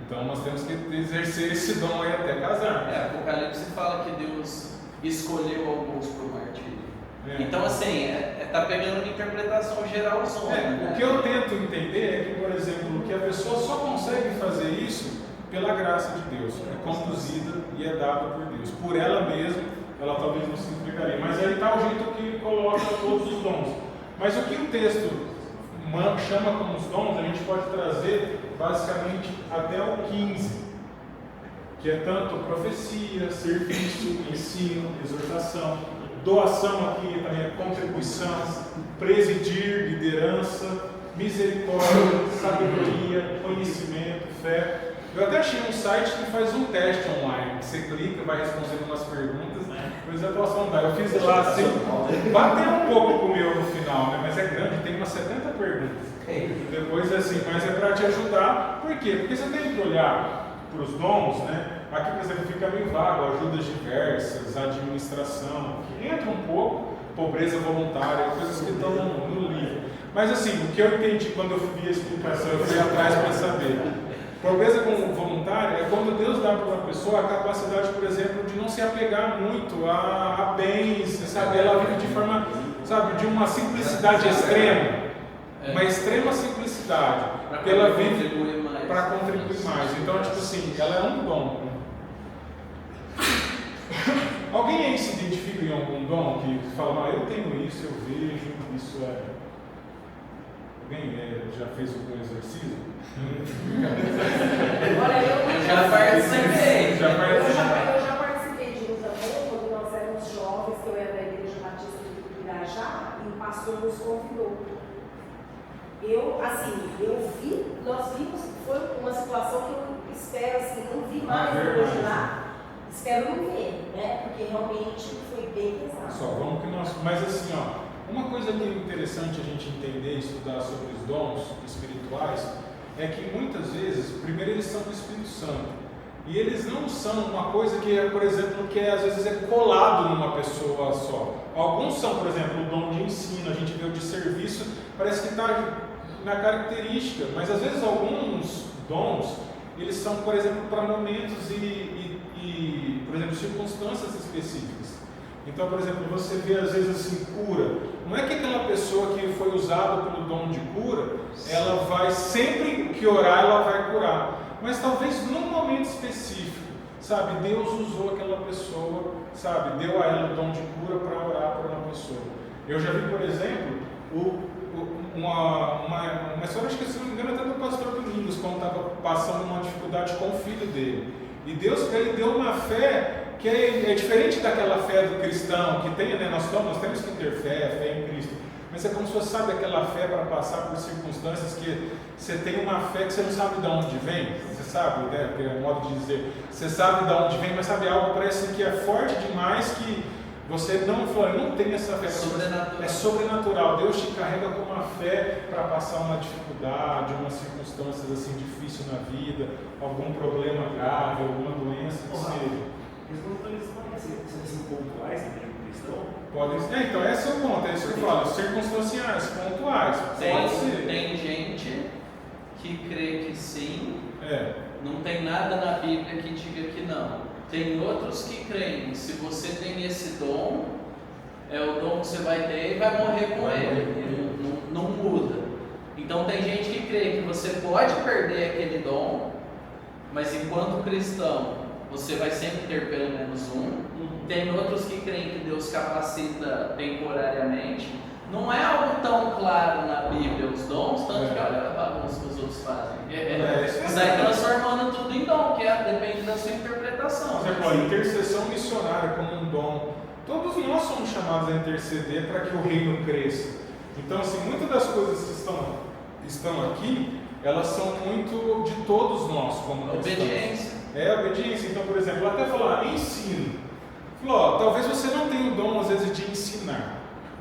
Então nós temos que exercer esse dom aí até casar. Apocalipse fala que Deus escolheu alguns para o martírio. Então, assim, tá pegando uma interpretação geralzona. Né? O que eu tento entender é que, por exemplo, que a pessoa só consegue fazer isso pela graça de Deus, é conduzida e é dada por Deus. Por ela mesma, ela talvez não se explicaria. Mas aí está o jeito que ele coloca todos os dons. Mas o que o texto chama como os dons, a gente pode trazer basicamente até o 15, que é tanto profecia, serviço, ensino, exortação. Doação aqui também é contribuição, presidir, liderança, misericórdia, sabedoria, conhecimento, fé. Eu até achei um site que faz um teste online, que você clica, vai respondendo umas perguntas, depois eu posso mandar. Eu fiz lá assim, bateu um pouco com o meu no final, né? Mas é grande, tem umas 70 perguntas. Depois assim, mas é para te ajudar. Por quê? Porque você tem que olhar para os dons, né? Aqui, por exemplo, fica meio vago, ajudas diversas, administração, que entra um pouco, pobreza voluntária, coisas que estão no livro. Mas assim, o que eu entendi quando eu vi a explicação, eu fui atrás para saber. Pobreza voluntária é quando Deus dá para uma pessoa a capacidade, por exemplo, de não se apegar muito a bens, sabe? Ela vive de forma, sabe, de uma simplicidade extrema, uma extrema simplicidade, porque ela vive para contribuir mais. Então, tipo assim, ela é um dom. Alguém aí se identifica em algum dom que fala, eu tenho isso, eu vejo, isso é. Alguém já fez algum exercício? Olha, Eu já participei. Eu já participei de um também, quando nós éramos jovens, que eu era da Igreja Batista de Pirajá, e o pastor nos convidou. Nós vimos, foi uma situação que eu espero, assim, não vi mais hoje lá. Espero não ver, né? Porque realmente foi bem pesado. Só vamos que nós. Mas assim, uma coisa que é interessante a gente entender e estudar sobre os dons espirituais é que muitas vezes, primeiro, eles são do Espírito Santo. E eles não são uma coisa que, por exemplo, que às vezes é colado numa pessoa só. Alguns são, por exemplo, o dom de ensino, a gente vê o de serviço, parece que está na característica, mas às vezes alguns dons, eles são, por exemplo, para momentos e, por exemplo, circunstâncias específicas. Então, por exemplo, você vê às vezes assim, cura. Não é que aquela pessoa que foi usada pelo dom de cura, ela vai, sempre que orar, ela vai curar. Mas talvez num momento específico, sabe, Deus usou aquela pessoa, sabe, deu a ela o dom de cura para orar por uma pessoa. Eu já vi, por exemplo, uma história, acho que se não me engano, até do pastor Domingos, quando estava passando uma dificuldade com o filho dele. E Deus para ele deu uma fé que é diferente daquela fé do cristão, que tem, né, nós temos que ter fé em Cristo. Mas é como se você sabe aquela fé para passar por circunstâncias que você tem uma fé que você não sabe de onde vem, você sabe, né, que é um modo de dizer, você sabe de onde vem, mas sabe algo parece que é forte demais que você não tem essa fé. Sobrenatural. É sobrenatural. Deus te carrega com uma fé para passar uma dificuldade, umas circunstâncias assim difíceis na vida, algum problema grave, alguma doença que seja. Eles podem ser pontuais na vida cristão? Podem ser. Então, esse é o ponto, é isso que eu falo, circunstanciais, pontuais. Pode ser. Tem gente que crê que sim, Não tem nada na Bíblia que diga que não. Tem outros que creem, se você tem esse dom, é o dom que você vai ter e vai morrer com ele, não muda. Então tem gente que crê que você pode perder aquele dom, mas enquanto cristão, você vai sempre ter pelo menos um. Tem outros que creem que Deus capacita temporariamente. Não é algo tão claro na Bíblia os dons, tanto que olha a bagunça que os outros fazem. Sai transformando tudo em dom, que depende da sua interpretação. Por exemplo, a intercessão missionária como um dom. Todos nós somos chamados a interceder para que o reino cresça. Então, assim, muitas das coisas que estão aqui, elas são muito de todos nós, como Obediência. Obediência. Então, por exemplo, até falar ensino. Falou, ó, talvez você não tenha o dom, às vezes, de ensinar,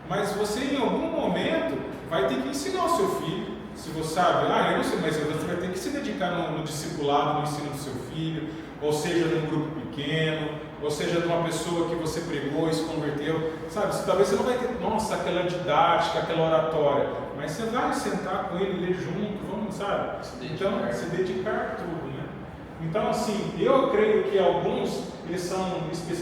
mas você, em algum momento, vai ter que ensinar o seu filho. Se você sabe, eu não sei, mas você vai ter que se dedicar no discipulado, no ensino do seu filho, ou seja, num grupo pequeno, ou seja, de uma pessoa que você pregou e se converteu, sabe? Talvez você não vai ter, nossa, aquela didática, aquela oratória, mas você vai sentar com ele, ler junto, vamos, sabe? Então, se dedicar tudo, né? Então, assim, eu creio que alguns, eles são,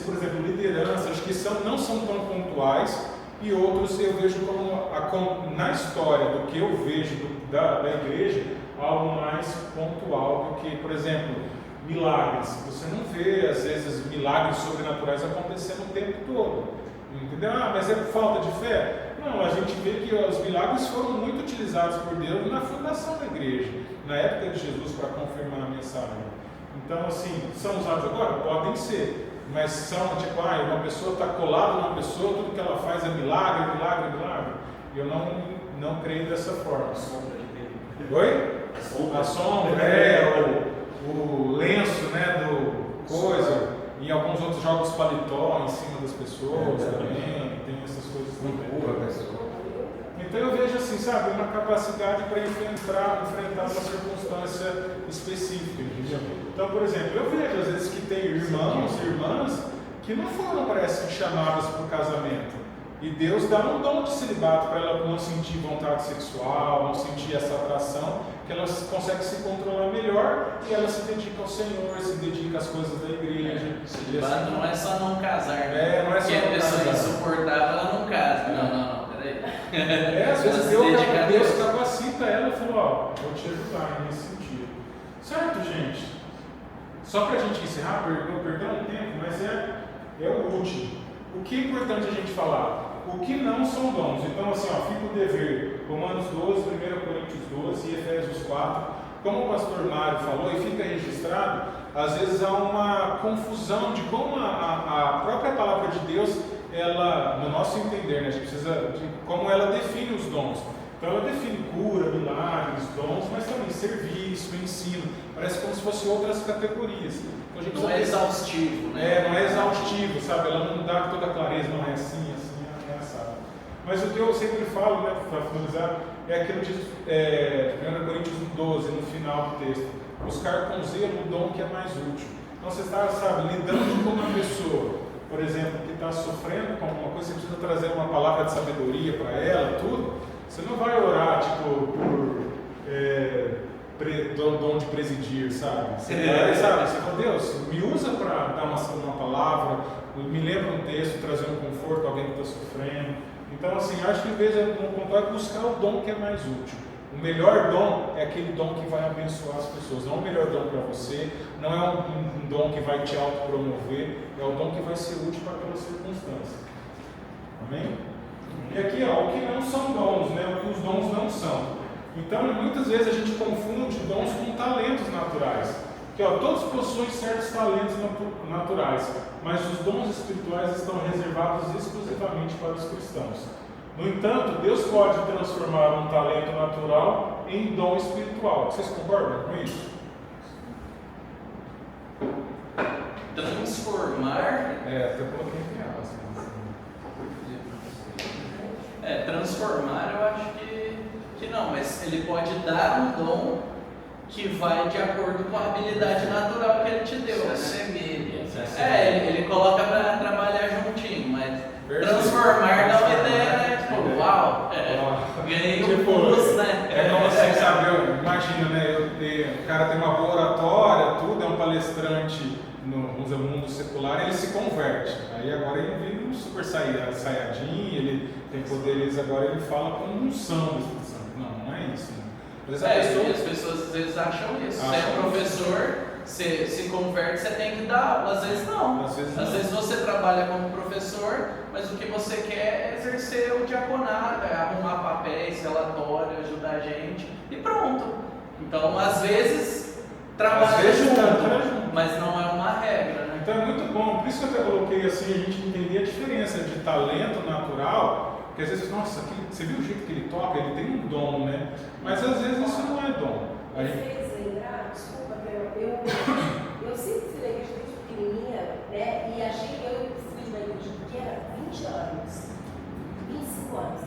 por exemplo, lideranças que não são tão pontuais, e outros eu vejo como na história do que eu vejo da igreja, algo mais pontual do que, por exemplo, milagres. Você não vê, às vezes, milagres sobrenaturais acontecendo o tempo todo. Entendeu? Mas é por falta de fé? Não, a gente vê que os milagres foram muito utilizados por Deus na fundação da igreja, na época de Jesus, para confirmar a mensagem. Então, assim, são usados agora? Podem ser. Mas são tipo, uma pessoa está colada numa pessoa, tudo que ela faz é milagre, milagre, milagre. Eu não creio dessa forma. A sombra de Deus. Oi? A sombra, o lenço, né, do coisa. Em alguns outros jogos paletó em cima das pessoas também, tem essas coisas também. Então eu vejo assim, sabe, uma capacidade para enfrentar uma circunstância específica, entendeu? Então, por exemplo, eu vejo às vezes que tem irmãos e irmãs que não foram, parece, chamadas para o casamento. E Deus dá um dom de celibato para ela não sentir vontade sexual, não sentir essa atração, que elas conseguem se controlar melhor e elas se dedicam ao Senhor, se dedicam às coisas da igreja. Celibato não é só não casar, né? Não é só porque não a pessoa casar. insuportável, ela não casa. Não, peraí. Às vezes Deus capacita ela e falou, vou te ajudar nesse sentido. Certo, gente? Só para a gente encerrar, perdão o tempo, mas é o último. O que é importante a gente falar? O que não são dons. Então, assim, fica o dever. Romanos 12, 1 Coríntios 12 e Efésios 4. Como o pastor Mário falou, e fica registrado, às vezes há uma confusão de como a própria palavra de Deus, ela, no nosso entender, né, a gente precisa de como ela define os dons. Então ela define cura, milagres, dons, mas também serviço, ensino. Parece como se fossem outras categorias. Então, a gente não é exaustivo, né? Não é exaustivo, sabe? Ela não dá toda a clareza, não é assim, é assado. Mas o que eu sempre falo, né, para finalizar, é aquilo de 1 Coríntios 12, no final do texto. Buscar com zelo o dom que é mais útil. Então você está, sabe, lidando com uma pessoa, por exemplo, que está sofrendo com alguma coisa, você precisa trazer uma palavra de sabedoria para ela, tudo. Você não vai orar, tipo, por dom de presidir, sabe? Você vai, sabe? Você fala, Deus, me usa para dar uma palavra, me lembra um texto, trazer um conforto a alguém que está sofrendo. Então, assim, acho que em vez de buscar o dom que é mais útil. O melhor dom é aquele dom que vai abençoar as pessoas. Não é o melhor dom para você, não é um dom que vai te autopromover, é o dom que vai ser útil para aquela circunstância. Amém? E aqui, o que não são dons, né? O que os dons não são. Então, muitas vezes a gente confunde dons com talentos naturais. Que todos possuem certos talentos naturais, mas os dons espirituais estão reservados exclusivamente para os cristãos. No entanto, Deus pode transformar um talento natural em dom espiritual. Vocês concordam com isso? Transformar. Até coloquei entre elas. Transformar eu acho que não, mas ele pode dar um dom que vai de acordo com a habilidade natural que ele te deu. Se assemelha. Ele coloca para trabalhar juntinho, mas transformar dá uma ideia, né? Tipo, uau, ganhei um plus, né? É como assim, sabe, imagina, né? O cara tem uma boa oratória, tudo, é um palestrante no mundo secular, ele se converte. Aí agora ele vive um super saiyajin, ele tem poderes, agora ele fala com unção do Espírito Santo. Não é isso, né? Mas E as pessoas às vezes acham isso. Você é professor, você se converte, você tem que dar aula. Às vezes não. Às vezes você trabalha como professor, mas o que você quer é exercer o diaconato, arrumar papéis, relatório, ajudar a gente e pronto. Então, às vezes, trabalha junto, mas não é uma regra, né? Então é muito bom, por isso que eu até coloquei assim, a gente entender a diferença de talento natural, Porque às vezes, nossa, você viu o jeito que ele toca? Ele tem um dom, né? Mas às vezes isso não é dom. A Me gente... fez lembrar, desculpa, eu sempre fui da igreja desde pequenininha, né? E eu fui da igreja pequena 20 anos, 25 anos.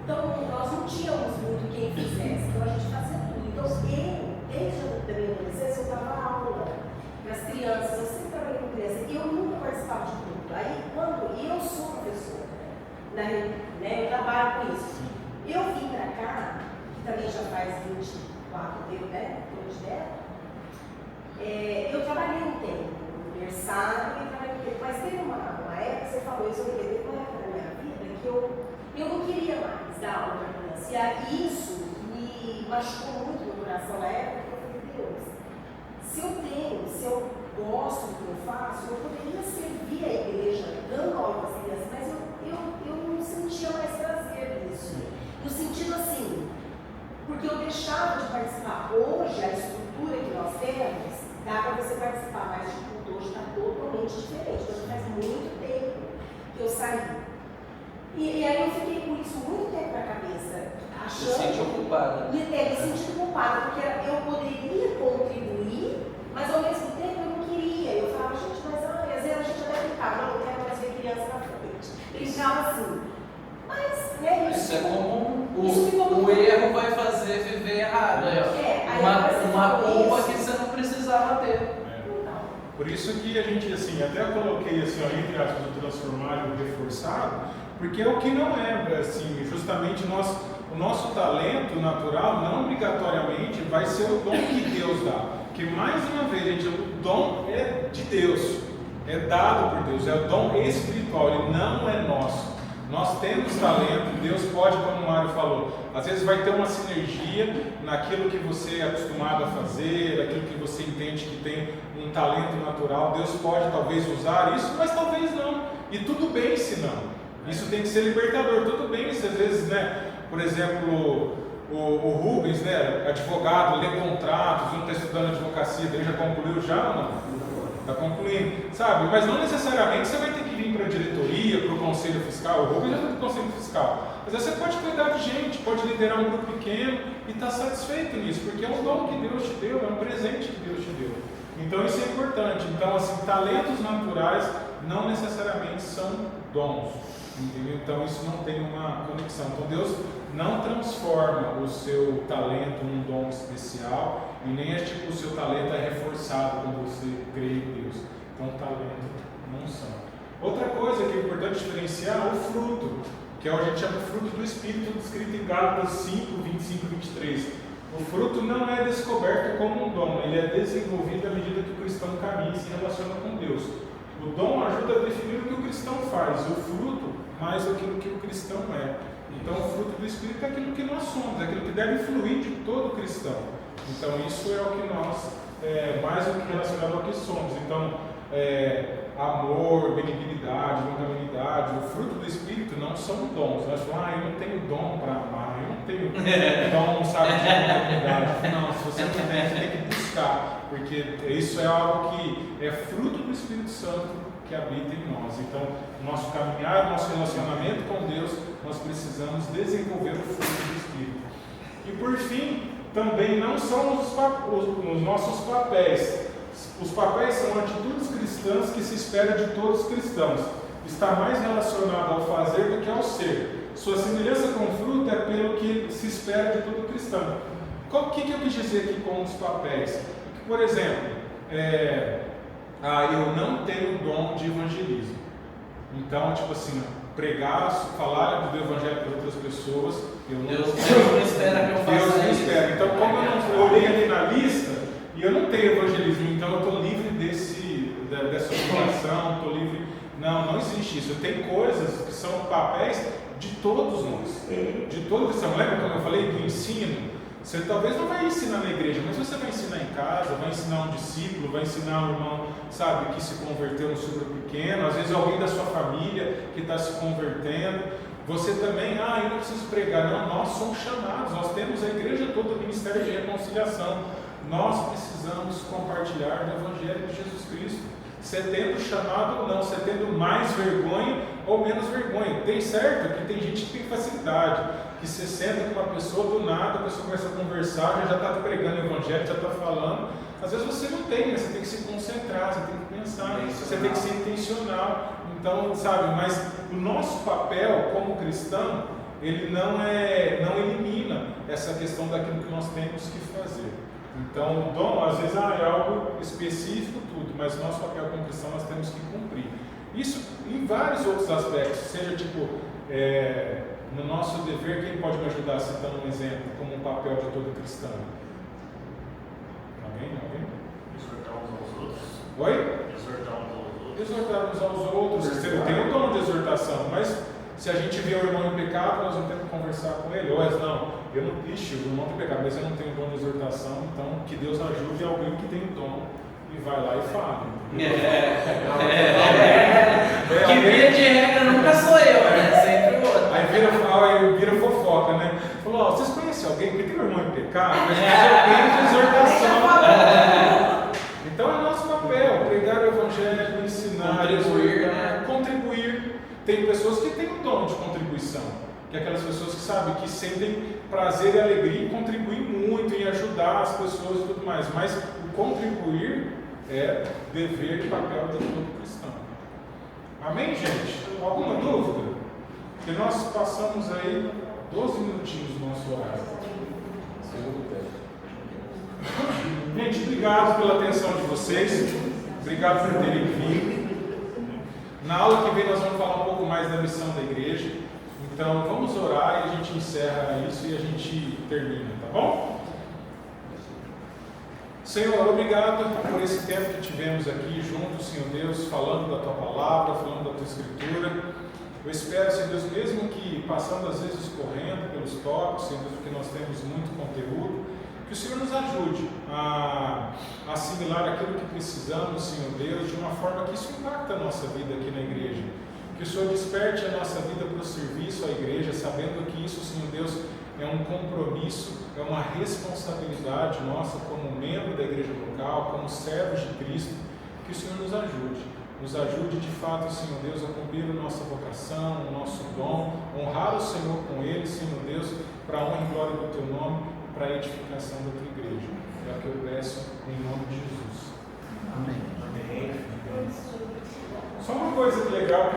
Então, nós não tínhamos muito quem fizesse, então a gente fazia tudo. Então, desde a minha adolescência, eu dava aula para as crianças, eu sempre trabalhei com crianças, e eu nunca participava de tudo. Aí, e eu sou professora, né? Eu trabalho com isso. Eu vim para cá, que também já faz 24, né? Eu trabalhei um tempo no berçário e trabalhei um tempo, mas teve uma época, você falou isso, teve uma época na minha vida que eu não queria mais dar aula para criança. E isso me machucou muito no coração na época, porque eu falei, Deus, se eu gosto do que eu faço, eu poderia servir a igreja dando aula para as crianças, mas eu não sentia mais prazer nisso. No sentido assim, porque eu deixava de participar. Hoje, a estrutura que nós temos, dá para você participar, mas de culto hoje está totalmente diferente. Então, faz muito tempo que eu saí. E aí eu fiquei com isso muito tempo na cabeça, achando... Se sente ocupada. Me sentindo culpada, porque eu poderia contribuir, mas ao mesmo tempo eu não queria. Eu falava, gente, mas às vezes a gente até brincava, não quero mais ver criança na frente. Brincava assim. Mas, né, Isso é comum. O erro vai fazer viver errado. Uma culpa que você não precisava ter. Por isso que a gente, assim, até coloquei assim, ó, entre aspas, o transformado e o reforçado, porque é o que não é, assim, justamente o nosso talento natural não obrigatoriamente vai ser o dom que Deus dá. Porque mais uma vez, gente, o dom é de Deus, é dado por Deus, é o dom espiritual, ele não é nosso. Nós temos talento, Deus pode, como o Mário falou, às vezes vai ter uma sinergia naquilo que você é acostumado a fazer, naquilo que você entende que tem um talento natural, Deus pode talvez usar isso, mas talvez não, e tudo bem se não, isso tem que ser libertador, tudo bem se às vezes, né, por exemplo, o Rubens, né, advogado, lê contratos, não está estudando advocacia, ele já concluiu já ou não? Está concluindo, sabe? Mas não necessariamente você vai ter que vir para a diretoria, para o conselho fiscal. O Rubens já está no conselho fiscal. Mas você pode cuidar de gente, pode liderar um grupo pequeno e estar satisfeito nisso, porque é um dom que Deus te deu, é um presente que Deus te deu. Então isso é importante. Então, assim, talentos naturais não necessariamente são dons, entendeu? Então isso não tem uma conexão. Então Deus não transforma o seu talento num dom especial e nem o seu talento é reforçado quando você crê em Deus. Então talento não são. Outra coisa que é importante diferenciar é o fruto, que é o que a gente chama de fruto do Espírito, descrito em Gálatas 5, 25 e 23. O fruto não é descoberto como um dom, ele é desenvolvido à medida que o cristão caminha e se relaciona com Deus. O dom ajuda a definir o que o cristão faz, o fruto mais aquilo que o cristão é. Então o fruto do Espírito é aquilo que nós somos, é aquilo que deve fluir de todo cristão. Então isso é o que nós, mais do que relacionado ao que somos. Então, amor, benignidade, longanimidade, o fruto do Espírito não são dons. Nós falamos, eu não tenho dom para amar, eu não tenho dom, sabe, de longanimidade. Não, se você não tem, você tem que buscar, porque isso é algo que é fruto do Espírito Santo que habita em nós. Então, nosso caminhar, nosso relacionamento com Deus, nós precisamos desenvolver o fruto do Espírito. E por fim, também não são os nossos papéis. Os papéis são atitudes cristãs que se espera de todos os cristãos. Está mais relacionado ao fazer do que ao ser. Sua semelhança com o fruto é pelo que se espera de todo cristão. O que eu quis dizer aqui com os papéis? Por exemplo, eu não tenho dom de evangelismo. Então, tipo assim, pregar, falar do evangelho para outras pessoas, Deus não espera que eu faça isso. Deus não espera. Então, como eu olhei ali na lista, e eu não tenho evangelismo, então eu estou livre dessa obrigação, estou livre. Não existe isso. Tem coisas que são papéis de todos nós, de todos cristãos. Lembra quando eu falei do ensino? Você talvez não vai ensinar na igreja, mas você vai ensinar em casa, vai ensinar um discípulo, vai ensinar um irmão, sabe, que se converteu no super pequeno, às vezes alguém da sua família que está se convertendo. Você também, eu não preciso pregar. Não, nós somos chamados, nós temos a igreja toda, o ministério de reconciliação. Nós precisamos compartilhar o Evangelho de Jesus Cristo. Você tendo chamado ou não, você tendo mais vergonha ou menos vergonha. Tem certo que tem gente que tem facilidade, que você senta com uma pessoa, do nada a pessoa começa a conversar, já está pregando o evangelho, já está falando. Às vezes você não tem, você tem que se concentrar, você tem que pensar, você tem que ser intencional. Então, sabe, mas o nosso papel como cristão, ele não elimina essa questão daquilo que nós temos que fazer. Então, o dom, às vezes, é algo específico, tudo, mas o nosso papel como cristão nós temos que cumprir. Isso em vários outros aspectos, seja tipo, no nosso dever, quem pode me ajudar citando um exemplo, como um papel de todo cristão? Alguém? Exortar uns aos outros. Oi? Exortar uns aos outros. Exortar uns aos outros. Você tem o dom de exortação, mas se a gente vê o irmão em pecado, nós não temos que conversar com ele. Ou não, eu não, o irmão tem pecado, mas eu não tenho dom de exortação, então que Deus ajude alguém que tem o dom e vai lá e fala. Que via de regra nunca sou eu, né? Sempre o outro. Aí vira fofoca, né? Falou, ó, vocês conhecem alguém que tem um irmão em pecado, mas tem de exortação. Então é nosso papel, pregar o evangelho, ensinar, contribuir. Tem pessoas que têm um dom de contribuição, que é aquelas pessoas que sabem, que sentem prazer e alegria em contribuir muito, em ajudar as pessoas e tudo mais, mas o contribuir é dever e papel de todo cristão. Amém, gente? Alguma dúvida? Porque nós passamos aí 12 minutinhos do nosso horário. Gente, obrigado pela atenção de vocês, obrigado por terem vindo. Na aula que vem nós vamos falar um pouco mais da missão da igreja. Então vamos orar e a gente encerra isso e a gente termina, tá bom? Senhor, obrigado por esse tempo que tivemos aqui juntos, Senhor Deus, falando da Tua Palavra, falando da Tua Escritura. Eu espero, Senhor Deus, mesmo que passando às vezes correndo pelos tópicos, Senhor Deus, porque nós temos muito conteúdo, que o Senhor nos ajude a assimilar aquilo que precisamos, Senhor Deus, de uma forma que isso impacte a nossa vida aqui na igreja. Que o Senhor desperte a nossa vida para o serviço à igreja, sabendo que isso, Senhor Deus, é um compromisso, é uma responsabilidade nossa como membro da igreja local, como servos de Cristo. Que o Senhor nos ajude de fato, Senhor Deus, a cumprir a nossa vocação, o nosso dom, honrar o Senhor com ele, Senhor Deus, para a honra e glória do Teu nome, para a edificação da Tua igreja. É o que eu peço em nome de Jesus. Amém. Só uma coisa que legal.